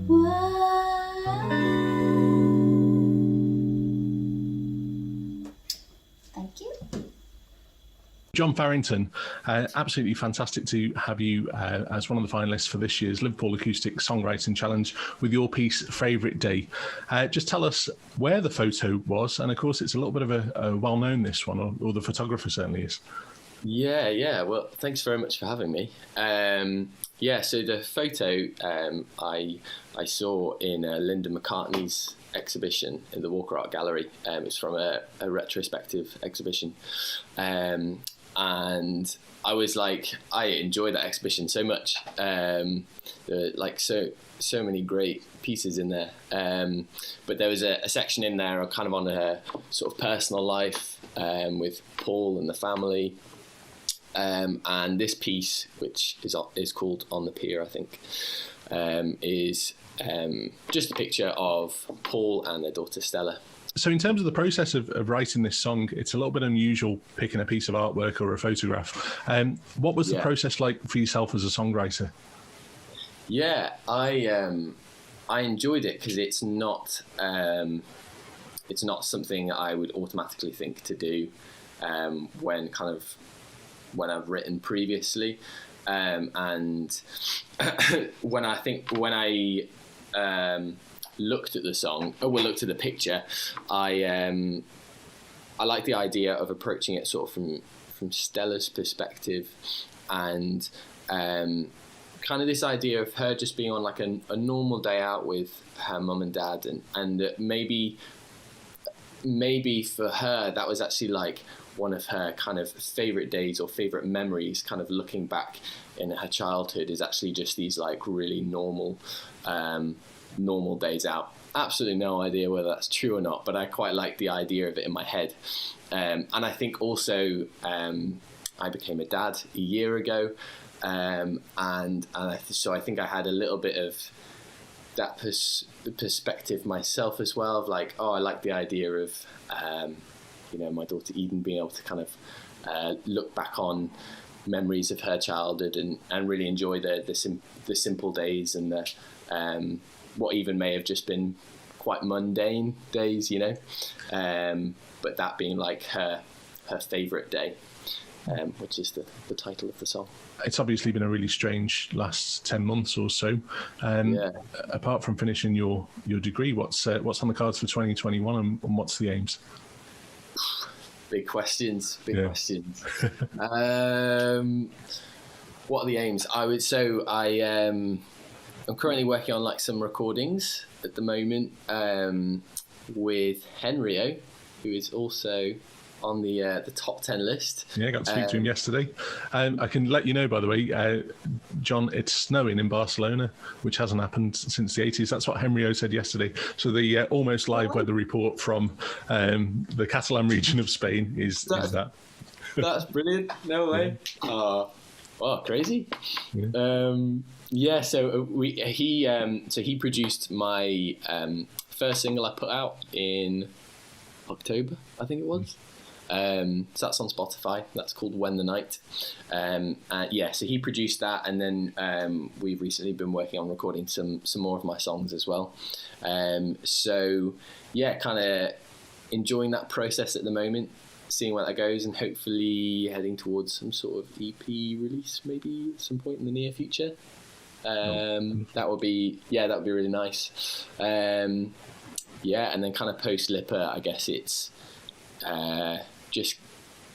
one. Thank you.
John Farrington, absolutely fantastic to have you as one of the finalists for this year's Liverpool Acoustic Songwriting Challenge with your piece Favourite Day. Just tell us where the photo was, and of course it's a little bit of a well-known, this one, or the photographer certainly is.
Yeah. Well, thanks very much for having me. So the photo I saw in Linda McCartney's exhibition in the Walker Art Gallery. It's from a retrospective exhibition. And I was like, I enjoyed that exhibition so much. There were like so many great pieces in there. But there was a section in there kind of on her sort of personal life with Paul and the family. And this piece, which is called On the Pier, I think, is just a picture of Paul and their daughter Stella.
So in terms of the process of writing this song, it's a little bit unusual picking a piece of artwork or a photograph. What was the process like for yourself as a songwriter?
Yeah, I enjoyed it because it's not something I would automatically think to do when I've written previously, and when I looked at the song, looked at the picture, I like the idea of approaching it sort of from Stella's perspective, and kind of this idea of her just being on like a normal day out with her mum and dad, and maybe for her that was actually like one of her kind of favorite days or favorite memories, kind of looking back in her childhood, is actually just these like really normal days out. Absolutely no idea whether that's true or not, but I quite like the idea of it in my head. And I think also I became a dad a year ago, so I think I had a little bit of that perspective myself as well, of like, I like the idea of my daughter Eden being able to kind of look back on memories of her childhood and really enjoy the simple days and the what even may have just been quite mundane days, but that being like her favourite day, which is the title of the song.
It's obviously been a really strange last 10 months or so. Apart from finishing your degree, what's on the cards for 2021 and what's the aims?
Big questions. What are the aims? I'm currently working on like some recordings at the moment with Henrio, who is also on the top 10 list.
Yeah, I got to speak to him yesterday. I can let you know, by the way, John, it's snowing in Barcelona, which hasn't happened since the 80s. That's what Henrio said yesterday. So the almost live weather report from the Catalan region of Spain is that.
That's brilliant. No way. Crazy.
Yeah.
So he produced my first single I put out in October, I think it was. So that's on Spotify. That's called When the Night. So he produced that, and then we've recently been working on recording some more of my songs as well. Kind of enjoying that process at the moment, seeing where that goes, and hopefully heading towards some sort of EP release maybe at some point in the near future. That would be really nice. And then kind of post Lipper, I guess it's just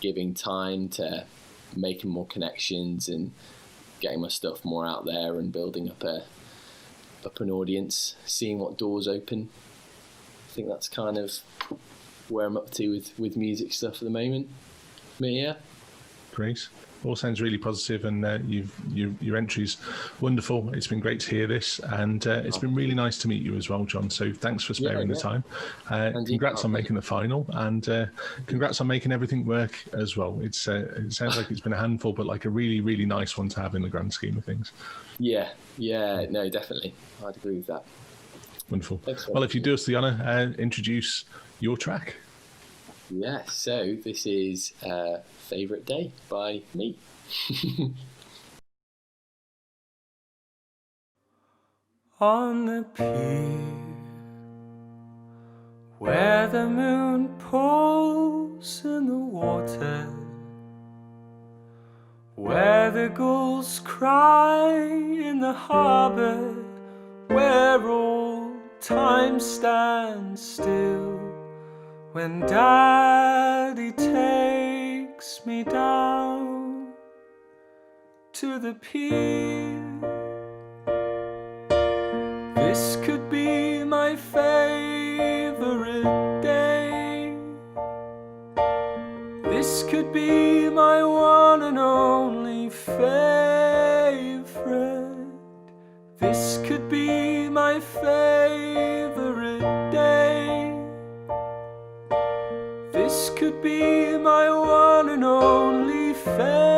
giving time to making more connections and getting my stuff more out there and building up an audience, seeing what doors open. I think that's kind of where I'm up to with music stuff at the moment. But yeah.
Great. All sounds really positive, and your entry's wonderful. It's been great to hear this, and it's been really nice to meet you as well, John. So thanks for sparing the time. Congrats on making the final, and congrats on making everything work as well. It sounds like it's been a handful, but like a really, really nice one to have in the grand scheme of things.
Yeah, no, definitely. I'd agree with that.
Wonderful. Well, if you do us the honour, introduce your track.
Yeah, so this is Favourite Day by me.
On the pier, where the moon pulls in the water, where the gulls cry in the harbour, where all time stands still, when Daddy takes me down to the pier. This could be my favourite day. This could be my one and only favourite. This could be my favourite day. This could be my one and only favourite.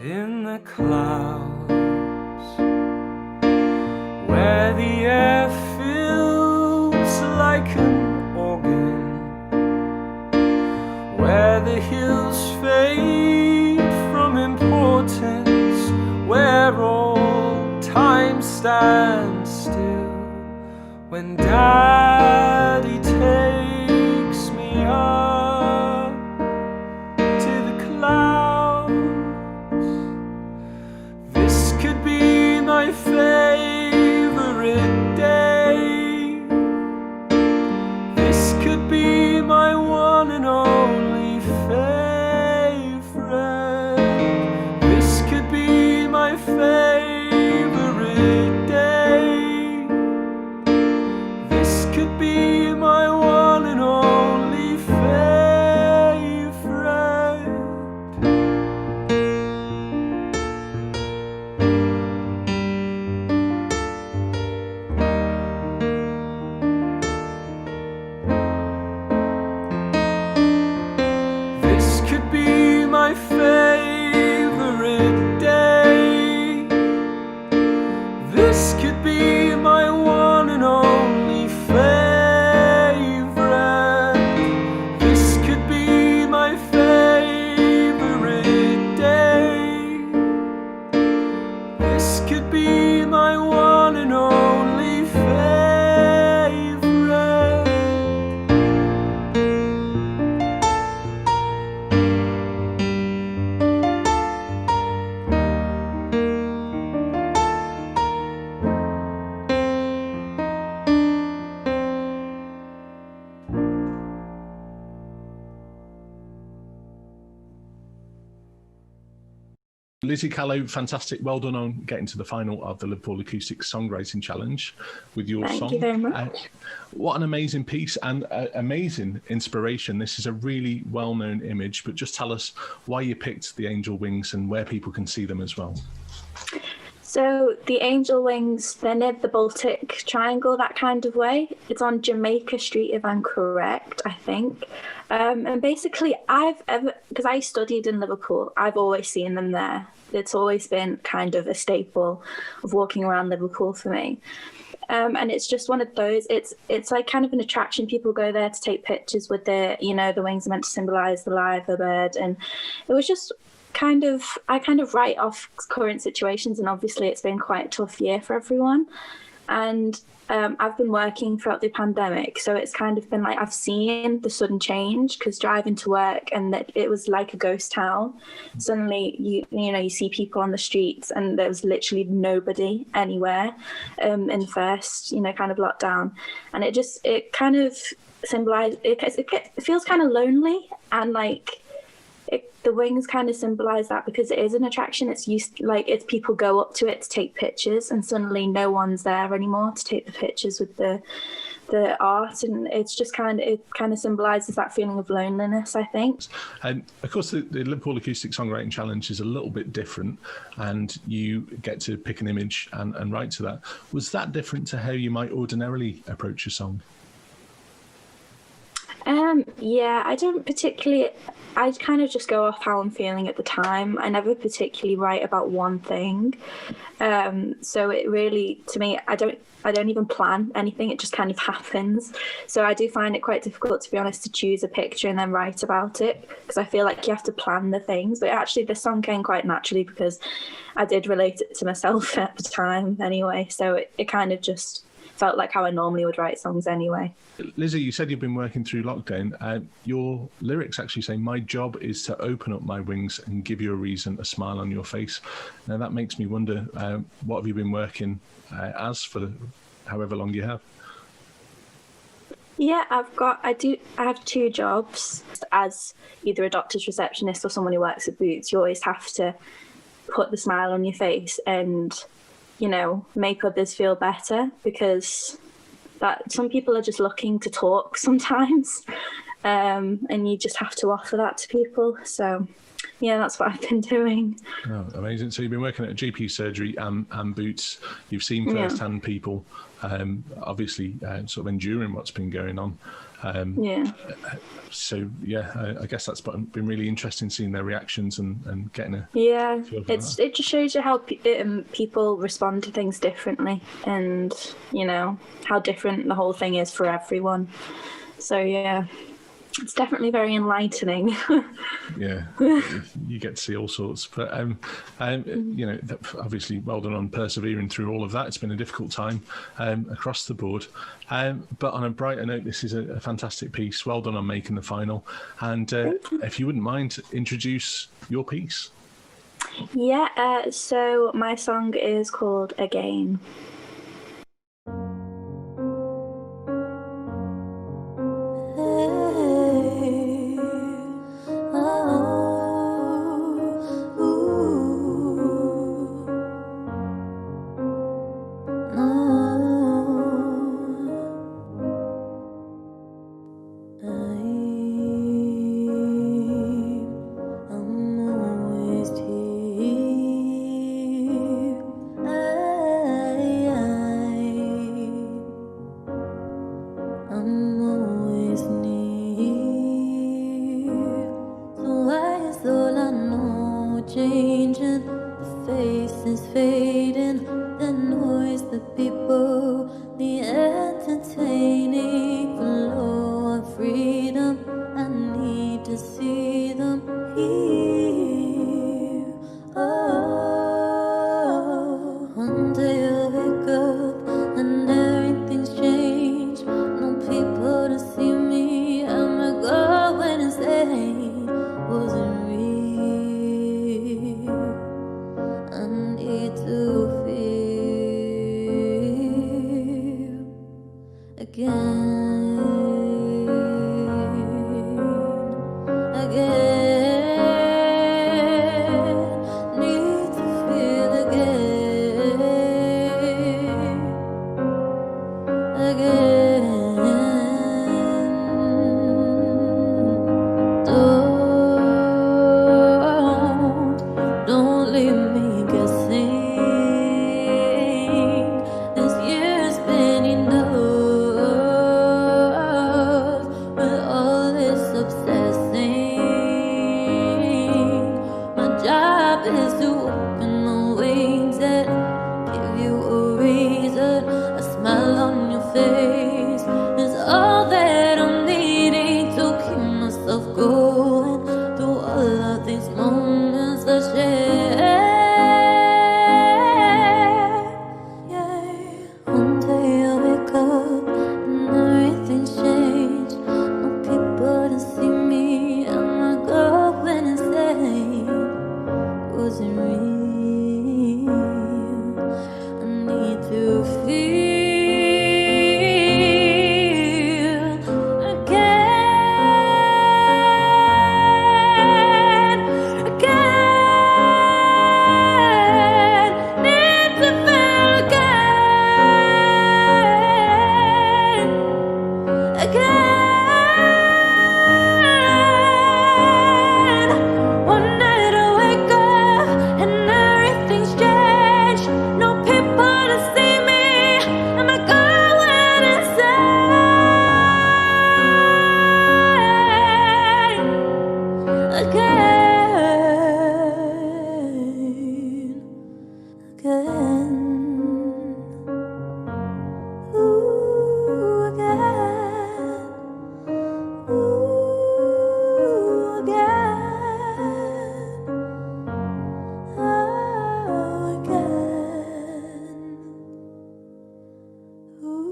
In the clouds, where the air feels like an organ, where the hills fade from importance, where all time stands still, when Daddy takes me up to the clouds. This could be my favourite day. This could be my one and only favourite. This could be my favourite day. This could be my one and only favourite. This could be my favourite day. This could be my one and only favourite. This could be my favourite day. This could be my one and only favourite.
Lizzie Callow, fantastic. Well done on getting to the final of the Liverpool Acoustic Songwriting Challenge with your song.
Thank you very much.
What an amazing piece and amazing inspiration. This is a really well-known image, but just tell us why you picked the angel wings and where people can see them as well.
So the angel wings, they're near the Baltic Triangle, that kind of way. It's on Jamaica Street, if I'm correct, I think. And basically, because I studied in Liverpool, I've always seen them there. It's always been kind of a staple of walking around Liverpool for me. And it's just one of those, it's like kind of an attraction. People go there to take pictures with the wings are meant to symbolise the life of a bird. And it was just I kind of write off current situations, and obviously it's been quite a tough year for everyone. And I've been working throughout the pandemic, so it's kind of been like I've seen the sudden change, because driving to work and that it was like a ghost town. Suddenly you see people on the streets and there's literally nobody anywhere in the first kind of lockdown, and it kind of symbolized it feels kind of lonely, and like the wings kind of symbolize that, because it is an attraction. It's people go up to it to take pictures, and suddenly no one's there anymore to take the pictures with the art, and it's just kind of symbolizes that feeling of loneliness, I think.
And of course, the Liverpool Acoustic Songwriting Challenge is a little bit different, and you get to pick an image and write to that. Was that different to how you might ordinarily approach a song?
Yeah, I don't particularly. I kind of just go off how I'm feeling at the time. I never particularly write about one thing. So it really, to me, I don't even plan anything. It just kind of happens. So I do find it quite difficult, to be honest, to choose a picture and then write about it, because I feel like you have to plan the things. But actually, the song came quite naturally because I did relate it to myself at the time anyway. So it kind of just felt like how I normally would write songs anyway.
Lizzie, you said you've been working through lockdown. Your lyrics actually say, "My job is to open up my wings and give you a reason, a smile on your face." Now that makes me wonder, what have you been working as for however long you have?
Yeah, I have two jobs. As either a doctor's receptionist or someone who works at Boots, you always have to put the smile on your face and make others feel better, because that some people are just looking to talk sometimes, and you just have to offer that to people. So yeah, that's what I've been doing.
Oh, amazing. So you've been working at a GP surgery and Boots. You've seen firsthand people obviously sort of enduring what's been going on. So yeah, I guess that's been really interesting, seeing their reactions and getting a
it just shows you how people respond to things differently, and how different the whole thing is for everyone. So yeah, it's definitely very enlightening.
Yeah, you get to see all sorts. But obviously, well done on persevering through all of that. It's been a difficult time across the board. But on a brighter note, this is a fantastic piece. Well done on making the final. And if you wouldn't mind, introduce your piece.
Yeah. So my song is called "Again."
One wasn't real. I need to feel again, again. Need to feel again, again. One night I wake up and everything's changed. No people to see me, and my girl went insane again, again. Ooh, again. Ooh, again. Oh, again. Ooh.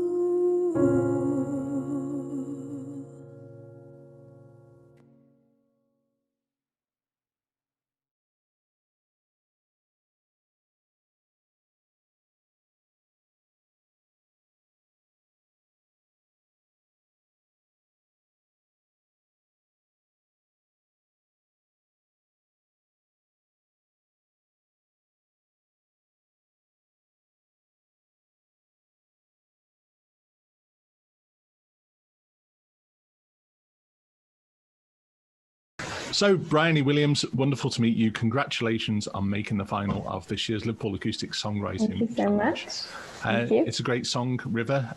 So, Bryony Williams, wonderful to meet you. Congratulations on making the final of this year's Liverpool Acoustic Songwriting.
Thank you so much. Thank you.
It's a great song, River.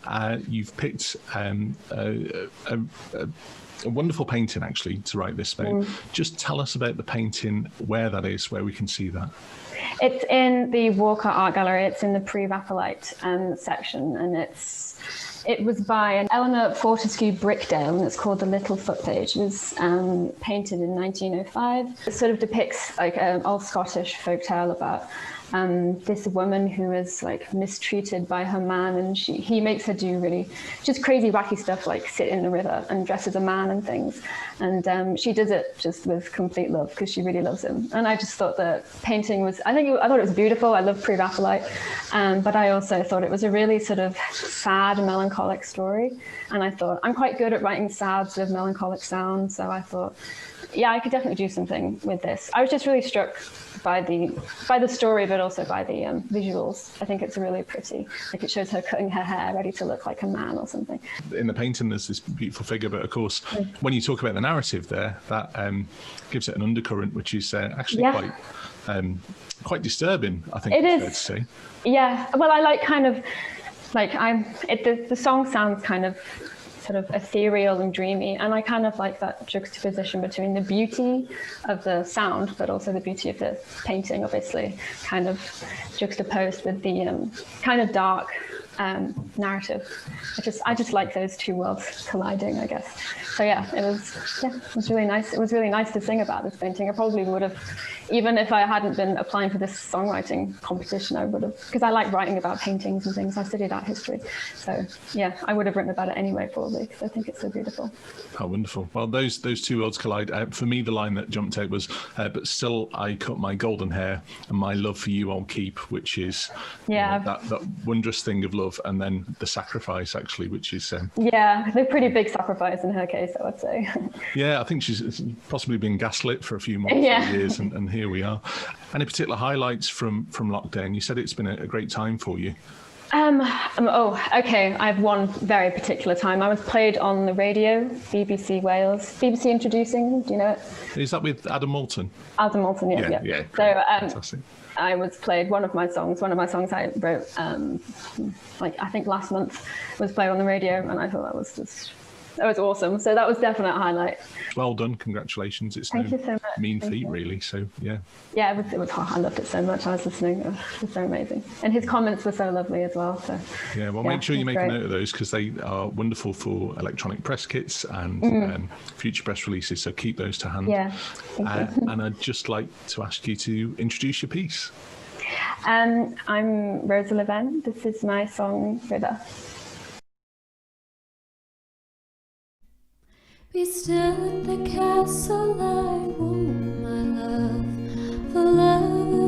You've picked a wonderful painting, actually, to write this about. Just tell us about the painting, where that is, where we can see that.
It's in the Walker Art Gallery. It's in the pre-Raphaelite section, and it was by an Eleanor Fortescue Brickdale, and it's called The Little Foot Page. It was painted in 1905. It sort of depicts like an old Scottish folk tale about this woman who is like mistreated by her man, and he makes her do really just crazy wacky stuff like sit in the river and dress as a man and things, and she does it just with complete love because she really loves him. And I just thought the painting was, I thought it was beautiful. I love pre-Raphaelite, but I also thought it was a really sort of sad melancholic story, and I thought I'm quite good at writing sad sort of melancholic sounds, so I thought, yeah, I could definitely do something with this. I was just really struck by the story, but also by the visuals. I think it's really pretty. Like it shows her cutting her hair, ready to look like a man or something.
In the painting, there's this beautiful figure, but of course, when you talk about the narrative there, that gives it an undercurrent, which is actually quite disturbing. I think it's fair to say.
Yeah. Well, I like kind of like the song sounds kind of sort of ethereal and dreamy, and I kind of like that juxtaposition between the beauty of the sound but also the beauty of the painting, obviously kind of juxtaposed with the kind of dark narrative. I just like those two worlds colliding, I guess. So yeah, it was really nice. It was really nice to sing about this painting. I probably would have, even if I hadn't been applying for this songwriting competition, I would have, because I like writing about paintings and things. I studied art history, so yeah, I would have written about it anyway, probably, because I think it's so beautiful.
Oh, wonderful. Well, those two worlds collide. For me, the line that jumped out was, but still I cut my golden hair and my love for you I'll keep, which is that wondrous thing of love, and then the sacrifice, actually, which is... a
pretty big sacrifice in her case, I would say.
Yeah, I think she's possibly been gaslit for a few more years, and here we are. Any particular highlights from lockdown? You said it's been a great time for you.
Okay. I have one very particular time. I was played on the radio, BBC Wales, BBC Introducing. Do you know it?
Is that with Adam Moulton?
Adam Moulton, yeah. So,
fantastic.
I was played one of my songs I wrote, I think last month, was played on the radio, and I thought that was awesome. So that was definitely a highlight.
Well done, congratulations. It's
Thank you so much.
Mean feat, really. So yeah.
Yeah, it was. I loved it so much. I was listening. It was so amazing, and his comments were so lovely as well. So
yeah, well, make sure you make a note of those, because they are wonderful for electronic press kits and future press releases. So keep those to hand.
Yeah.
And I'd just like to ask you to introduce your piece.
I'm Rosa Leven. This is my song River.
Be still at the castle, I won't, my love, for love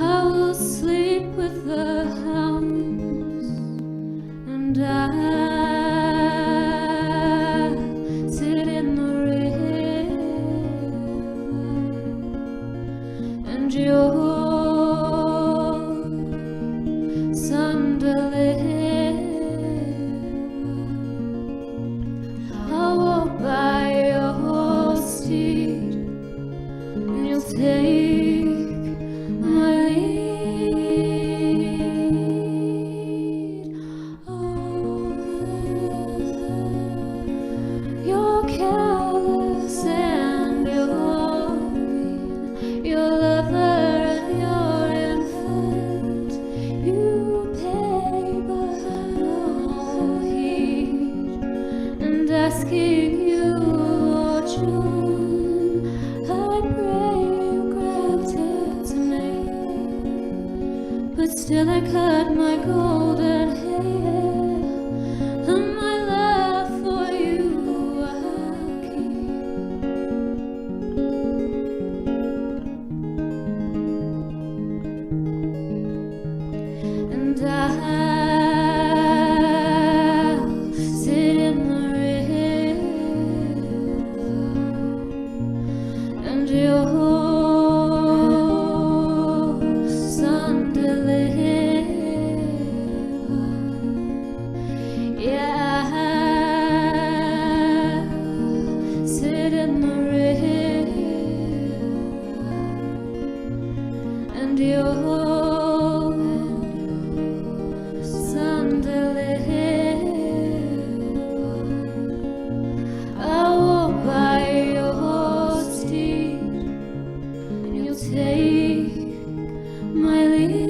I will sleep with the hounds, and I sit in the river, and your son deliver. I walk by your steed, and you'll take my lead. Oh, you're careless and you're mean, you're lover and you're infant. You pay but no heed, and asking you, Lord John, I pray you granted to me. But still I cut my golden hair, and my love for you I'll keep. And I'll sit in the river, and your son deliver. Yeah, I'll sit in the river, and your son deliver. I walk by your steed, and you'll take my lead.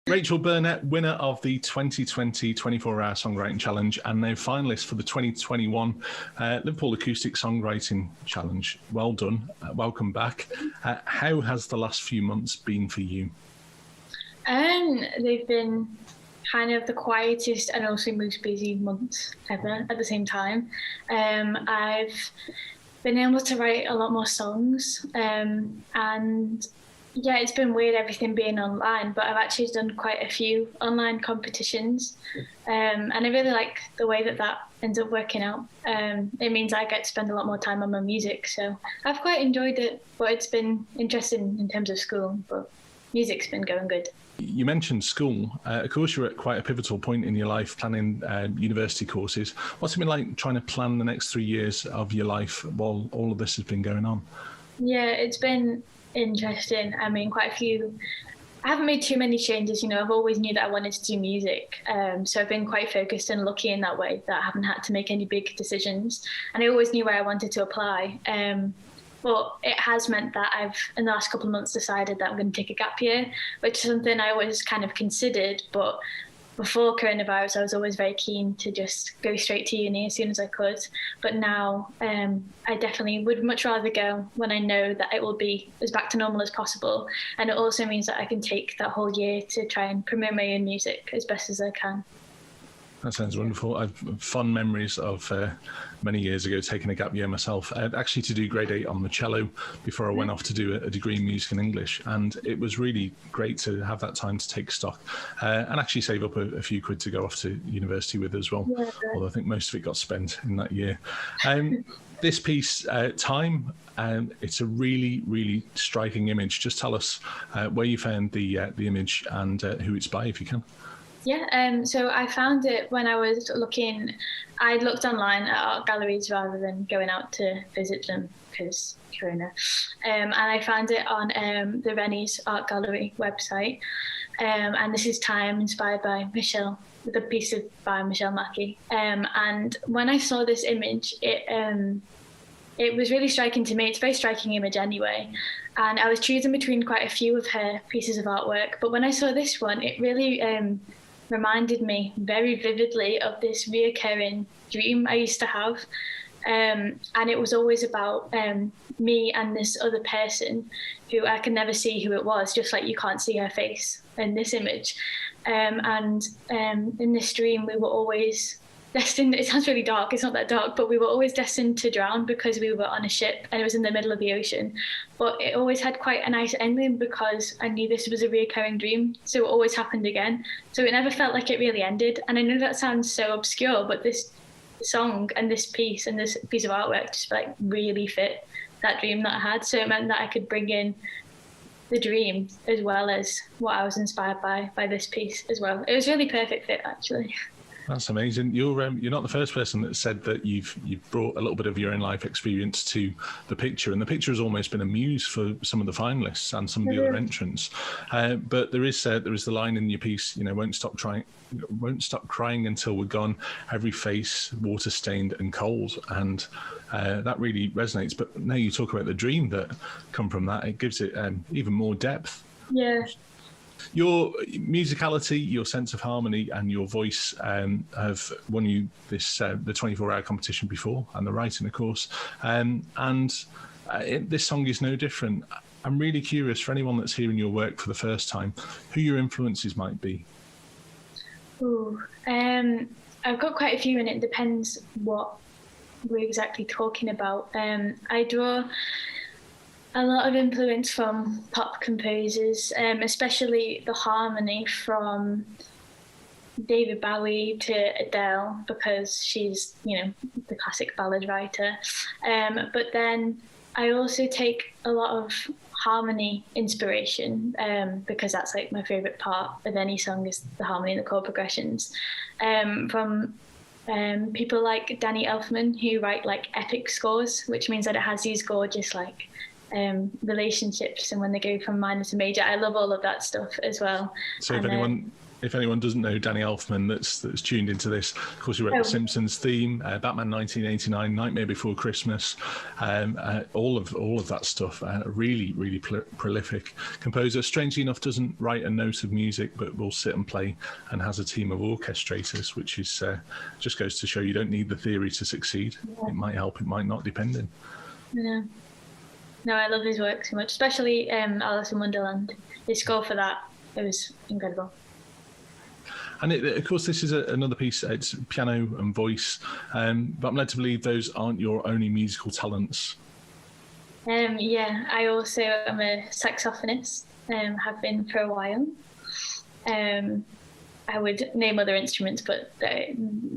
Rachel Burnett, winner of the 2020 24-Hour Songwriting Challenge and now finalist for the 2021 Liverpool Acoustic Songwriting Challenge. Well done. Welcome back. How has the last few months been for you?
They've been kind of the quietest and also most busy months ever at the same time. I've been able to write a lot more songs, and yeah, it's been weird everything being online, but I've actually done quite a few online competitions, and I really like the way that ends up working out. It means I get to spend a lot more time on my music, so I've quite enjoyed it, but it's been interesting in terms of school, but music's been going good.
You mentioned school. Of course, you're at quite a pivotal point in your life planning university courses. What's it been like trying to plan the next 3 years of your life while all of this has been going on?
Yeah, it's been interesting. I mean, quite a few. I haven't made too many changes, I've always knew that I wanted to do music. So I've been quite focused and lucky in that way that I haven't had to make any big decisions. And I always knew where I wanted to apply. But it has meant that I've, in the last couple of months, decided that I'm going to take a gap year, which is something I always kind of considered. But before coronavirus, I was always very keen to just go straight to uni as soon as I could. But now I definitely would much rather go when I know that it will be as back to normal as possible. And it also means that I can take that whole year to try and promote my own music as best as I can.
That sounds wonderful. I've fond memories of many years ago taking a gap year myself, actually to do grade 8 on the cello before I went off to do a degree in music and English. And it was really great to have that time to take stock and actually save up a few quid to go off to university with as well. Yeah. Although I think most of it got spent in that year. This piece, Time, it's a really, really striking image. Just tell us where you found the image and who it's by, if you can.
Yeah, so I found it when I was looking. I looked online at art galleries rather than going out to visit them because Corona. And I found it on the Rennie's Art Gallery website. And this is Time, inspired by Michelle, with a piece by Michelle Mackey. And when I saw this image, it was really striking to me. It's a very striking image anyway. And I was choosing between quite a few of her pieces of artwork. But when I saw this one, it really reminded me very vividly of this reoccurring dream I used to have. And it was always about me and this other person who I could never see who it was, just like you can't see her face in this image. And in this dream, we were always destined, it sounds really dark, it's not that dark, but we were always destined to drown because we were on a ship and it was in the middle of the ocean. But it always had quite a nice ending because I knew this was a recurring dream, so it always happened again. So it never felt like it really ended. And I know that sounds so obscure, but this song and this piece of artwork just like really fit that dream that I had. So it meant that I could bring in the dream as well as what I was inspired by this piece as well. It was really perfect fit, actually.
That's amazing. You're not the first person that said that you've brought a little bit of your own life experience to the picture, and the picture has almost been a muse for some of the finalists and some of the other entrants. But there is the line in your piece, won't stop crying until we're gone. Every face water stained and cold, and that really resonates. But now you talk about the dream that come from that, it gives it even more depth.
Yeah.
Your musicality, your sense of harmony, and your voice have won you this the 24-hour competition before, and the writing, of course. This song is no different. I'm really curious, for anyone that's hearing your work for the first time, who your influences might be.
I've got quite a few, and it depends what we're exactly talking about. I draw a lot of influence from pop composers, especially the harmony from David Bowie to Adele, because she's, the classic ballad writer. But then I also take a lot of harmony inspiration, because that's like my favourite part of any song is the harmony and the chord progressions, from people like Danny Elfman, who write like epic scores, which means that it has these gorgeous relationships, and when they go from minor to major, I love all of that stuff as well. So
if anyone doesn't know Danny Elfman that's tuned into this, of course he wrote The Simpsons theme, Batman 1989, Nightmare Before Christmas, all of that stuff. Really prolific composer. Strangely enough, doesn't write a note of music, but will sit and play, and has a team of orchestrators, which is just goes to show you don't need the theory to succeed. It might help, it might not, depending.
Yeah. No, I love his work so much, especially Alice in Wonderland. His score for that, it was incredible.
And of course, this is another piece. It's piano and voice, but I'm led to believe those aren't your only musical talents.
Yeah, I also am a saxophonist, have been for a while. I would name other instruments, but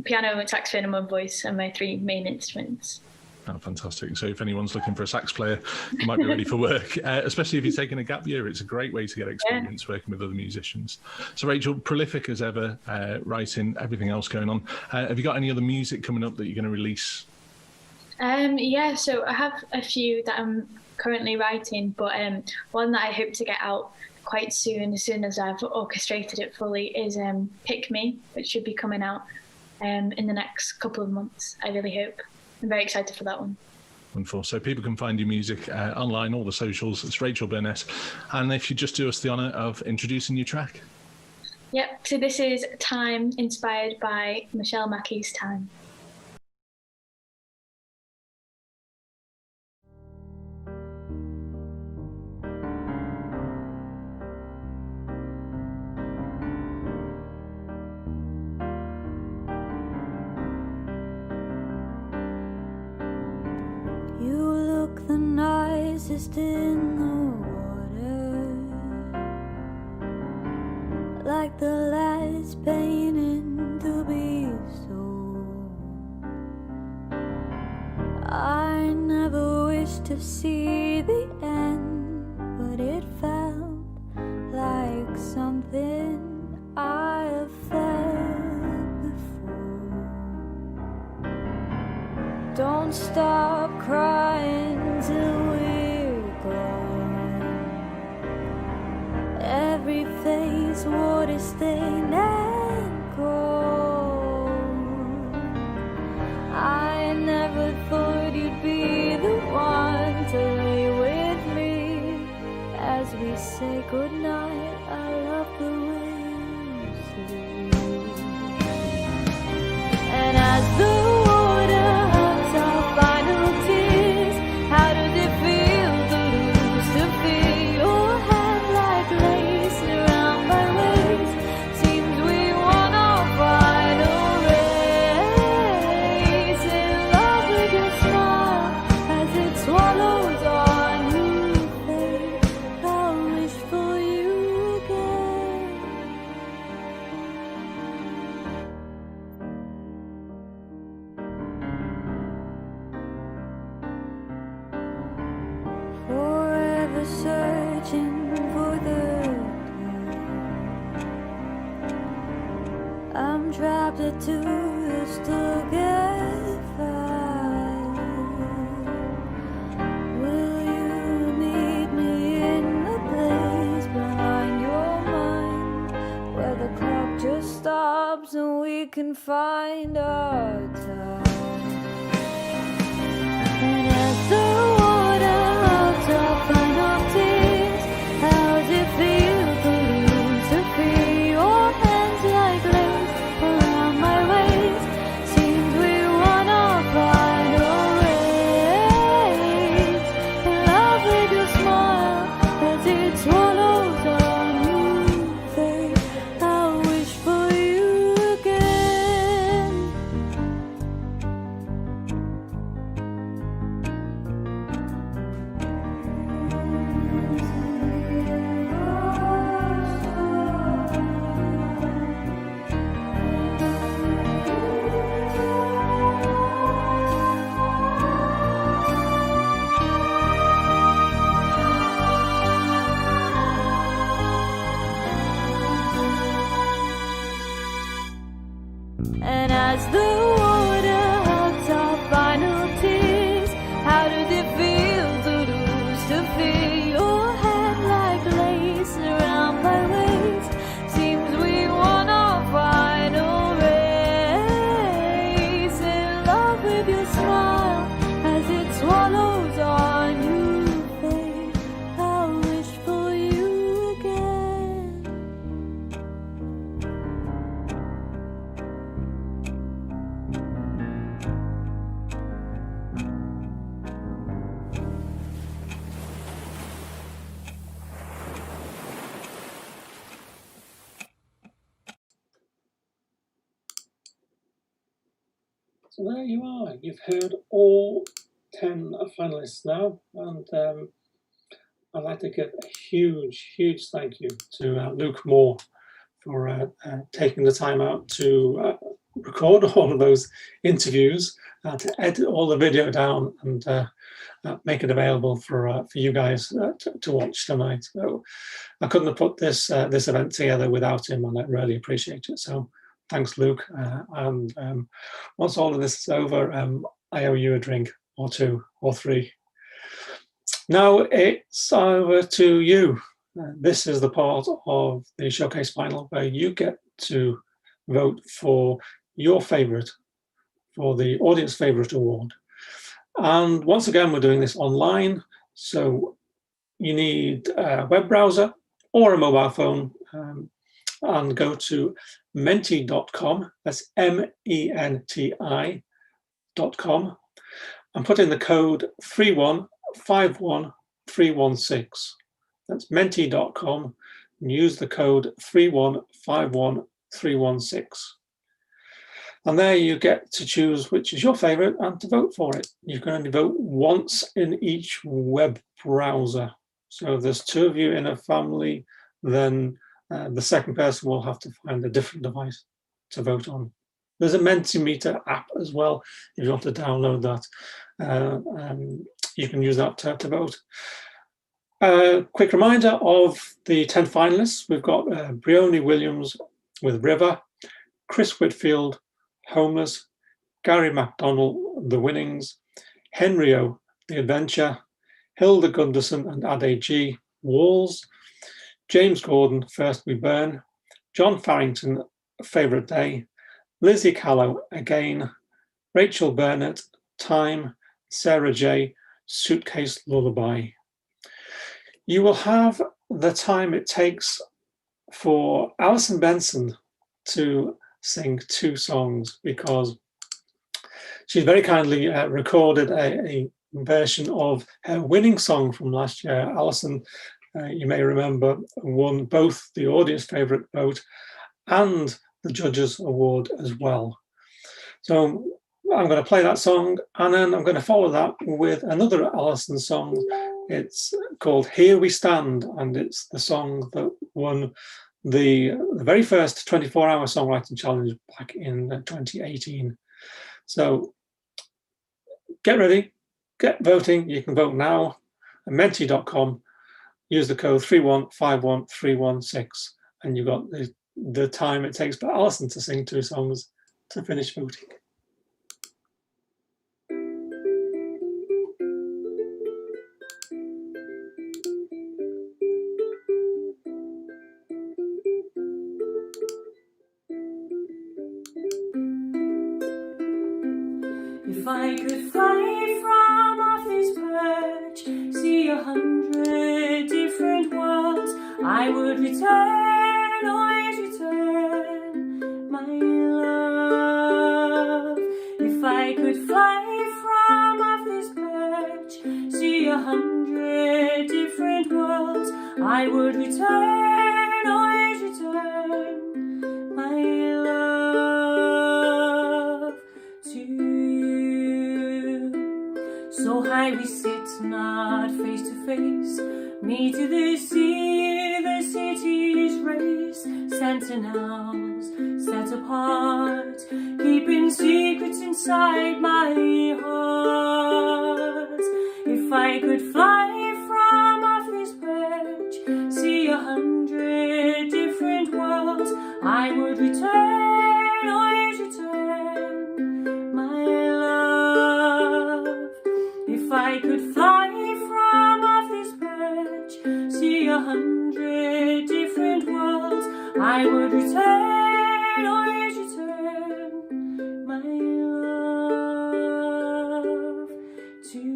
piano, saxophone and voice are my three main instruments.
Oh, fantastic. So if anyone's looking for a sax player, you might be ready for work, especially if you're taking a gap year. It's a great way to get experience working with other musicians. So Rachel, prolific as ever, writing, everything else going on. Have you got any other music coming up that you're going to release?
Yeah, so I have a few that I'm currently writing, but one that I hope to get out quite soon, as soon as I've orchestrated it fully, is Pick Me, which should be coming out in the next couple of months, I really hope. I'm very excited for that one.
Wonderful. So people can find your music online, all the socials. It's Rachel Burnett. And if you just do us the honour of introducing your track.
Yep. So this is Time, inspired by Michelle Mackey's Time.
In the water, like the lights painting to be so. I never wished to see the end, but it felt like something I have felt before. Don't stop crying till every face water stained and cold. I never thought you'd be the one to lay with me as we say goodnight. I love the way you sleep, and as the water hugs our chapter 2 is together. Will you meet me in the place behind your mind, where the clock just stops and we can find our time? And as the water helps our final tears, how's it feel to lose to feel your hands like lace around my waist? Seems we wanna find a race in love with your smile as it swallows our new face. I wish for you again. And as the water hugs our final tears, how does it feel to lose to feel your hand like lace around my waist? Seems we wanna find a race in love with your smile as it swallows our new face. I wish for you again.
So there you are. You've heard all 10 finalists now, and I'd like to give a huge thank you to Luke Moore for taking the time out to record all of those interviews, to edit all the video down, and make it available for you guys to watch tonight. So I couldn't have put this event together without him, and I really appreciate it. So thanks, Luke. And once all of this is over, I owe you a drink or two or three. Now it's over to you. This is the part of the showcase final where you get to vote for your favourite, for the audience favourite award. And once again, we're doing this online, so you need a web browser or a mobile phone, and go to menti.com, that's MENTI.com, and put in the code 3151316. That's menti.com, and use the code 3151316. And there you get to choose which is your favourite and to vote for it. You can only vote once in each web browser. So if there's two of you in a family, then the second person will have to find a different device to vote on. There's a Mentimeter app as well. If you want to download that, you can use that to vote. Quick reminder of the 10 finalists. We've got Briony Williams with River, Chris Whitfield, Homeless, Gary MacDonald, The Winnings, Henrio, The Adventure, Hilda Gunderson and Ade G, Walls, James Gordon, First We Burn, John Farrington, Favourite Day, Lizzie Callow, Again, Rachel Burnett, Time, Sarah J, Suitcase Lullaby. You will have the time it takes for Alison Benson to sing 2 songs, because she's very kindly recorded a version of her winning song from last year. Alison, you may remember, won both the audience favourite vote and the judges award as well. So I'm going to play that song, and then I'm going to follow that with another Alison song. It's called Here We Stand, and it's the song that won the very first 24-hour songwriting challenge back in 2018. So get ready, get voting. You can vote now at menti.com. Use the code 3151316, and you've got the time it takes for Alison to sing 2 songs to finish voting.
If I could fly from off this perch, see 100 different worlds, I would return, always return, my love. If I could fly from off this perch, see 100 different worlds, I would return, always return, my love to you. So high we sit, not face to face, me to the sea, the city's race, sentinels set apart, keeping secrets inside my heart. If I could fly from off this perch, see 100 different worlds, I would return, always return, my love. If I could fly from off this perch, see 100 different worlds, I would return, always return, my love to you.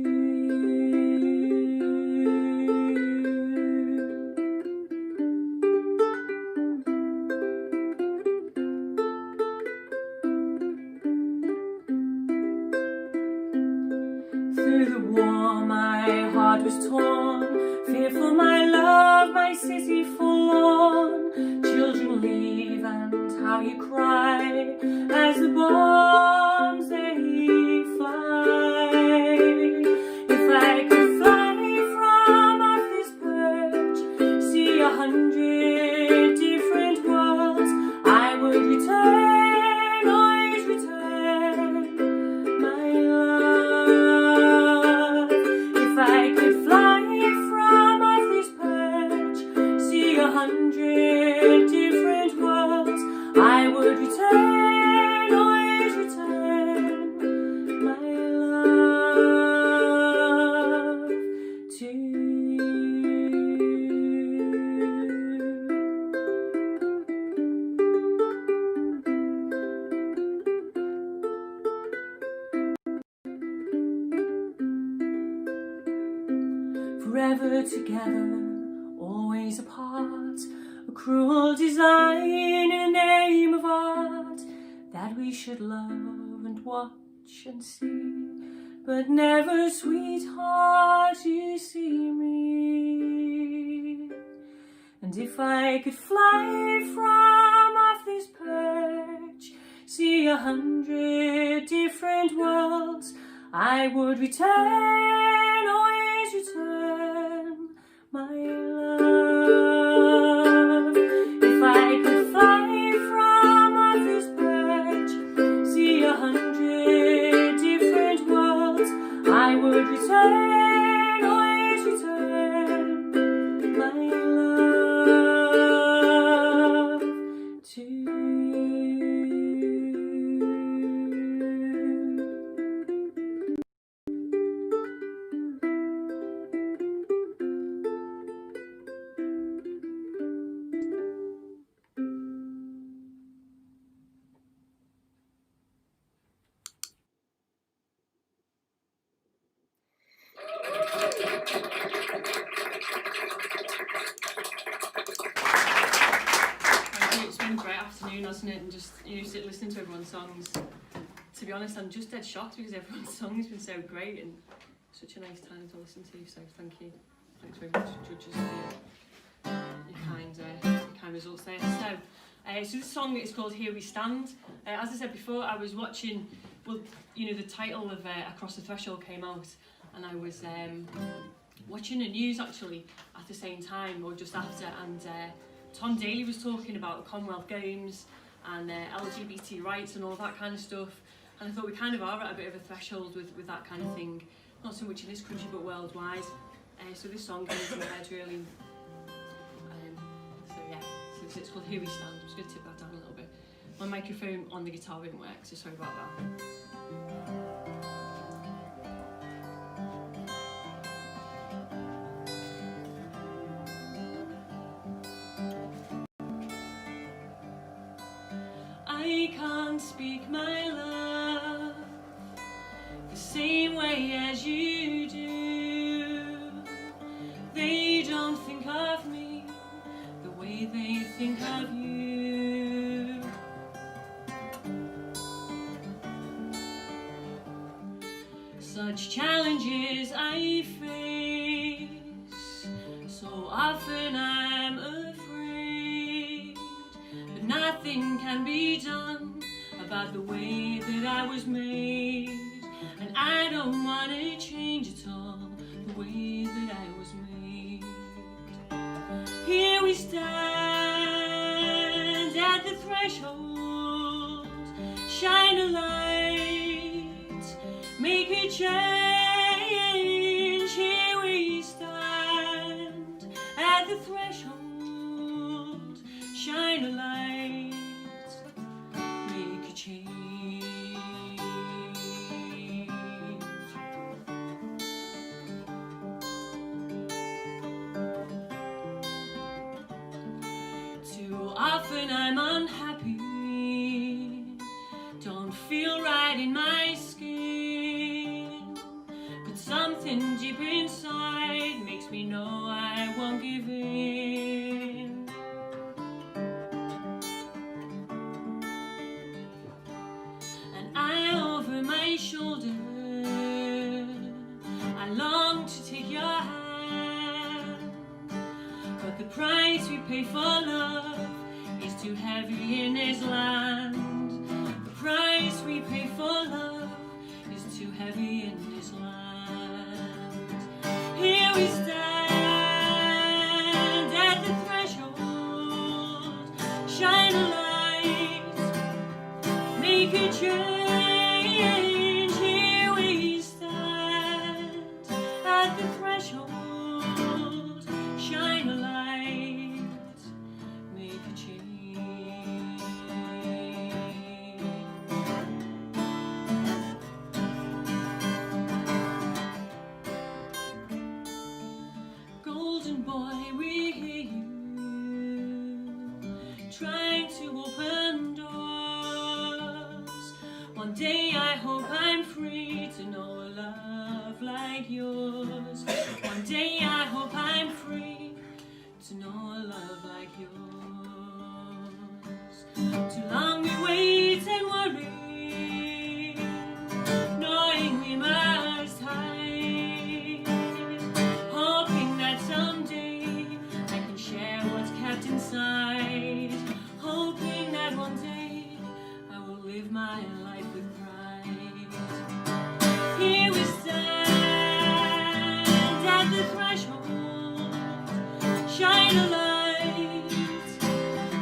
Through the war my heart was torn, fearful my love, my city forlorn. Children leave and how you cry as the bombs they fly. If I could fly from off this perch, see 100 different worlds, I would return, always return, my love. If I could fly from off this perch, see 100 different worlds, I would return, always return, my love to you. Forever together, always apart, a cruel design in the name of art, that we should love and watch and see, but never, sweetheart, you see me. And if I could fly from off this perch, see 100 different worlds, I would return, always return, my love. If I could fly from off this perch, see 100 different worlds, I would return, always return, my love to you.
It's been a great afternoon, hasn't it? And just listening to everyone's songs. To be honest, I'm just dead shocked because everyone's song has been so great and such a nice time to listen to. So thank you. Thanks very much, judges, for your kind results there. So this song is called Here We Stand. As I said before, I was watching. Well, you know, the title of Across the Threshold came out, and I was watching the news actually at the same time or just after, and Tom Daly was talking about the Commonwealth Games and LGBT rights and all that kind of stuff, and I thought we kind of are at a bit of a threshold with that kind of thing, not so much in this country but worldwide. So this song came to my head really. So yeah, so it's called Here We Stand. I'm just going to tip that down a little bit. my microphone on the guitar won't work, so sorry about that. I can't speak my love the same way as you do. They don't think of me the way they think of you. Such challenges I face, so often I'm afraid, but nothing can be done about the way that I was made. And I don't want to change at all the way that I was made. Here we stand at the threshold, shine a light, make a change. Here we stand at the threshold, shine a light, make a change. Too often I'm unhappy, don't feel right in my skin, but something deep inside makes me know I won't give in. And eye over my shoulder, I long to take your hand, but the price we pay for love is too heavy in this land. The price we pay for love is too heavy in this land. Here we stand at the threshold, shine a light, make a change. Here we stand at the threshold, shine a light, make a change. Golden boy, we hear you trying to open doors. One day I hope I'm free to know a love like yours. One day I hope I'm free to know a love like yours. Too long we wait and worry, knowing we must hide, hoping that someday I can share what's kept inside, hoping that one day I will live my life with pride. Here we stand at the threshold, shine a light,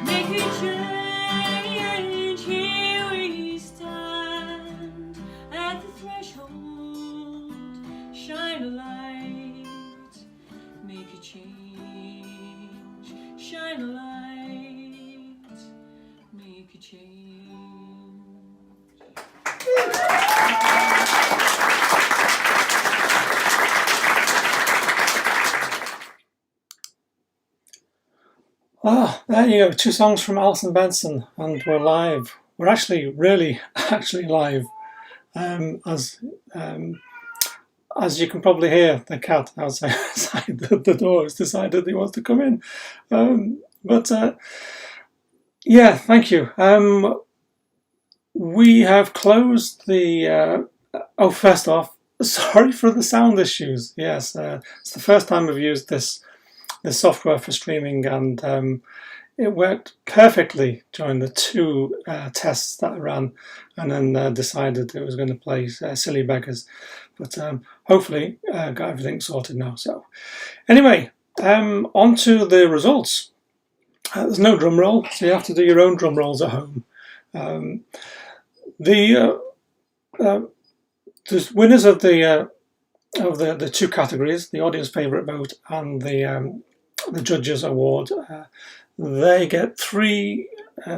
make a change. Here we stand at the threshold, shine a light, make a change. Shine a light, make a change.
Ah, there you go, 2 songs from Alison and Benson, and we're live. We're actually actually live. As you can probably hear, the cat outside the door has decided he wants to come in. Yeah, thank you. We have closed the. Oh, first off, sorry for the sound issues. Yes, it's the first time we've used this software for streaming, and it worked perfectly during the 2 tests that I ran, and then decided it was going to play Silly Beggars. But hopefully got everything sorted now. So anyway, on to the results. There's no drum roll, so you have to do your own drum rolls at home. The winners of the 2 categories, the audience favourite vote and the judges award, they get 3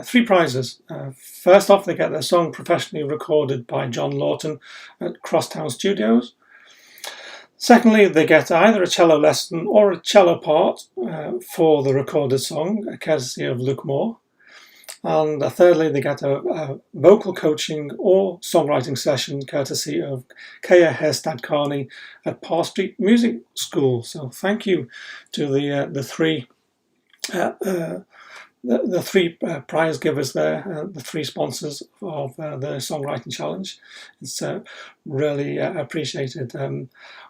three prizes. First off, they get their song professionally recorded by John Lawton at Crosstown Studios. Secondly, they get either a cello lesson or a cello part for the recorded song, courtesy of Luke Moore. And thirdly, they get a vocal coaching or songwriting session courtesy of Kaya Herstad-Carney at Parr Street Music School. So thank you to the three prize givers there, the three sponsors of the Songwriting Challenge. It's really appreciated.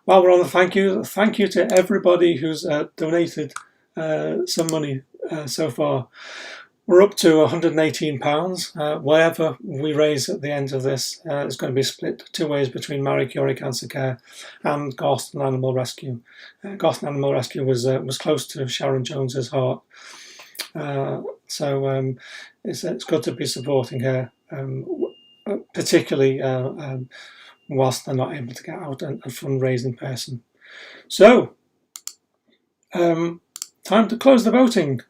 While we're on the thank you to everybody who's donated some money so far. We're up to £118. Whatever we raise at the end of this is going to be split two ways between Marie Curie Cancer Care and Garston Animal Rescue. Garston Animal Rescue was close to Sharon Jones's heart. So it's good to be supporting her, particularly whilst they're not able to get out and fundraise in person. So, time to close the voting.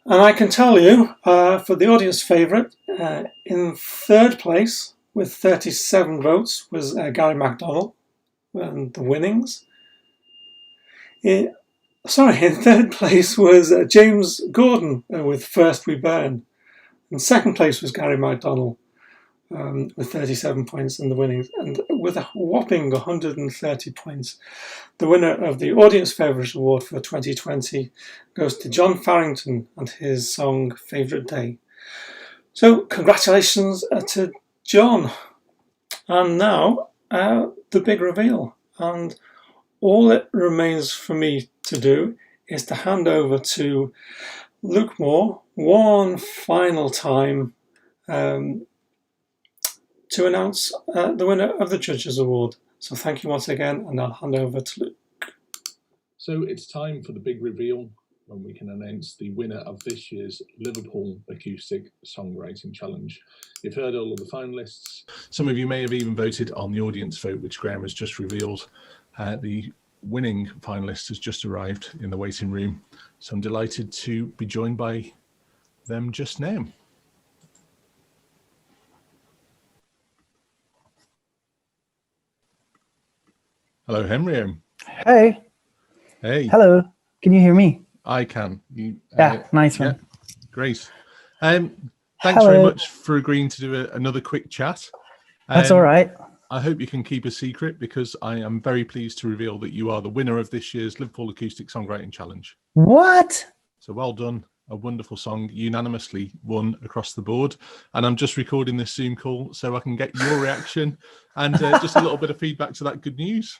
And I can tell you, for the audience favourite, in third place with 37 votes was Gary MacDonald and the Winnings. In third place was James Gordon with First We Burn. And second place was Gary MacDonald with 37 points and the Winnings. And with a whopping 130 points, the winner of the Audience Favourite Award for 2020 goes to John Farrington and his song Favourite Day. So congratulations to John. And now the big reveal. And all it remains for me to do is to hand over to Luke Moore one final time to announce the winner of the Judges Award. So thank you once again, and I'll hand over to Luke.
So it's time for the big reveal when we can announce the winner of this year's Liverpool Acoustic Songwriting Challenge. You've heard all of the finalists. Some of you may have even voted on the audience vote, which Graham has just revealed. The winning finalist has just arrived in the waiting room. So I'm delighted to be joined by them just now. Hello, Henry.
Hey.
Hey.
Hello. Can you hear me?
I can.
Yeah, nice one.
Yeah, great. Thanks very much for agreeing to do another quick chat.
That's all right.
I hope you can keep a secret because I am very pleased to reveal that you are the winner of this year's Liverpool Acoustic Songwriting Challenge.
What?
So well done. A wonderful song, unanimously won across the board. And I'm just recording this Zoom call so I can get your reaction and just a little bit of feedback to that good news.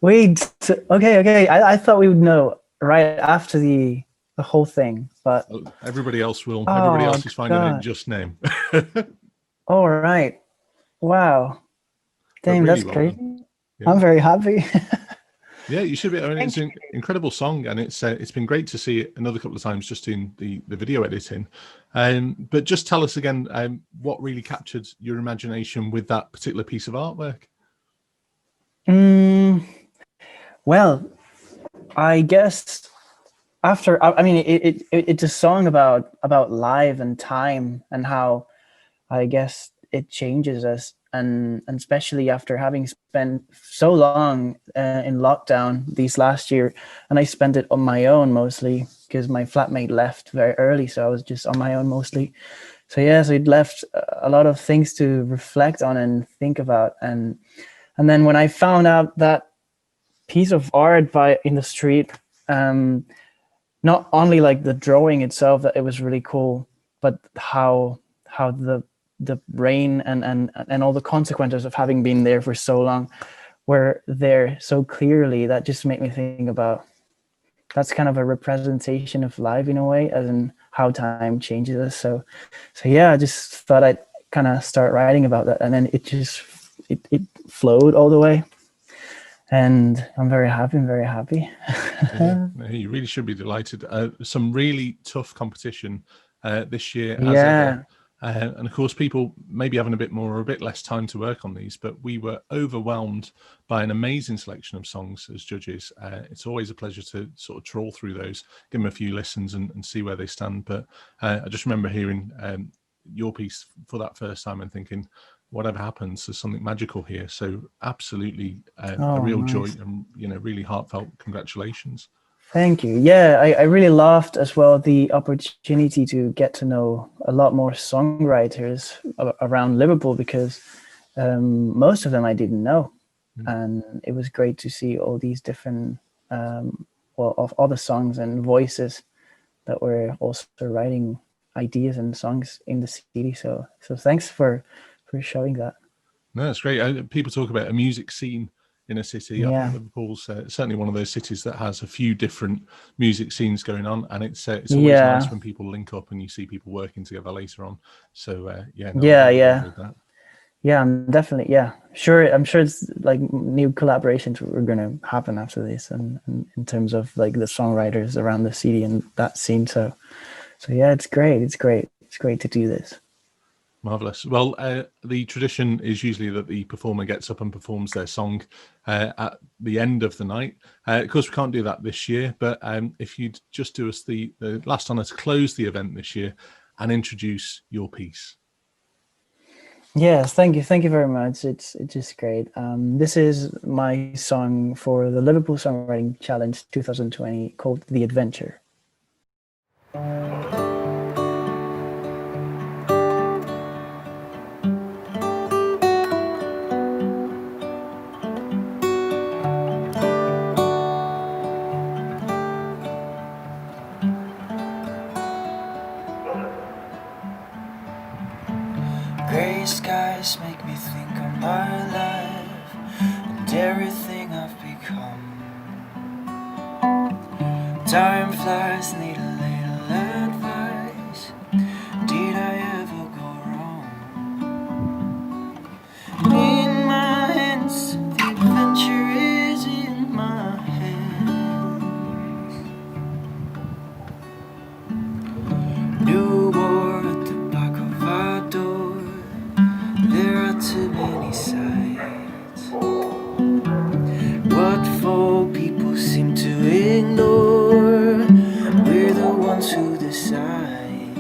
Wait, okay. I thought we would know right after the whole thing, but
everybody else will. Everybody else is finding it just now.
All right. Wow. Damn, really that's crazy. Yeah. I'm very happy.
Yeah, you should be. I mean, it's an incredible song, and it's been great to see it another couple of times just in the video editing. But just tell us again what really captured your imagination with that particular piece of artwork.
Well, I guess after I mean it's a song about life and time and how I guess it changes us. And especially after having spent so long in lockdown these last year, and I spent it on my own mostly because my flatmate left very early, so I was just on my own mostly. So yeah, so it left a lot of things to reflect on and think about. And then when I found out that piece of art in the street, not only like the drawing itself that it was really cool, but how the rain and all the consequences of having been there for so long were there so clearly, that just made me think about that's kind of a representation of life in a way, as in how time changes us. So yeah, I just thought I'd kind of start writing about that, and then it flowed all the way. And I'm very happy.
Yeah, you really should be delighted. Some really tough competition this year.
Yeah.
And of course, people maybe having a bit more or a bit less time to work on these, but we were overwhelmed by an amazing selection of songs as judges. It's always a pleasure to sort of trawl through those, give them a few listens and see where they stand. But I just remember hearing your piece for that first time and thinking, whatever happens, there's something magical here. So absolutely a real joy and, really heartfelt congratulations.
Thank you. Yeah, I really loved as well the opportunity to get to know a lot more songwriters around Liverpool, because most of them I didn't know. And it was great to see all these different, of all the songs and voices that were also writing ideas and songs in the city. So thanks for showing that.
No, it's great. People talk about a music scene in a city. I think Liverpool's certainly one of those cities that has a few different music scenes going on, and it's always nice when people link up and you see people working together later on. So
I'm definitely sure. I'm sure it's like new collaborations we're gonna happen after this, and in terms of like the songwriters around the city and that scene. So yeah, it's great. It's great to do this.
Marvelous. Well, the tradition is usually that the performer gets up and performs their song at the end of the night. Of course, we can't do that this year, but if you'd just do us the last honour to close the event this year and introduce your piece.
Yes, thank you very much. It's just great. This is my song for the Liverpool Songwriting Challenge 2020 called The Adventure.
Grey skies make me think of my life and everything I've become. Time flies, need a little advice. Did I ever go wrong? In my hands, the adventure is in my hands. New war at the back of our door. There are too many sides. What for people seem to ignore, we're the ones who decide.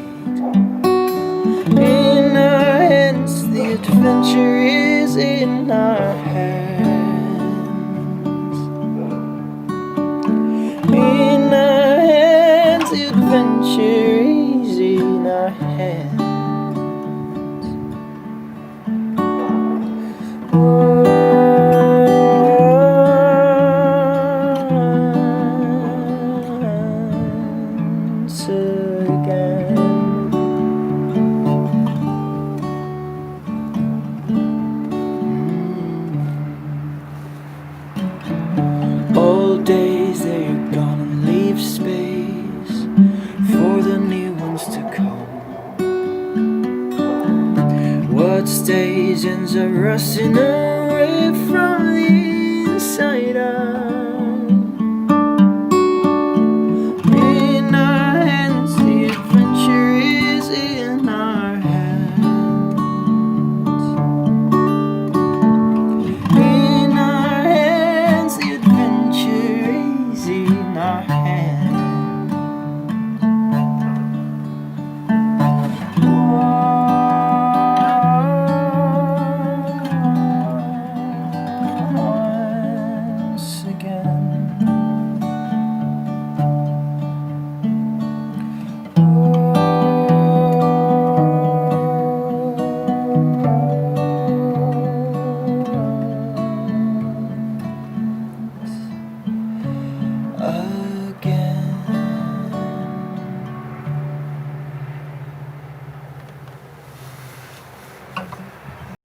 In our hands, the adventure is in our hands. In our hands, the adventure is in our hands. Old days, they're gonna leave space for the new ones to come. What stays ends up rusting away from the inside out.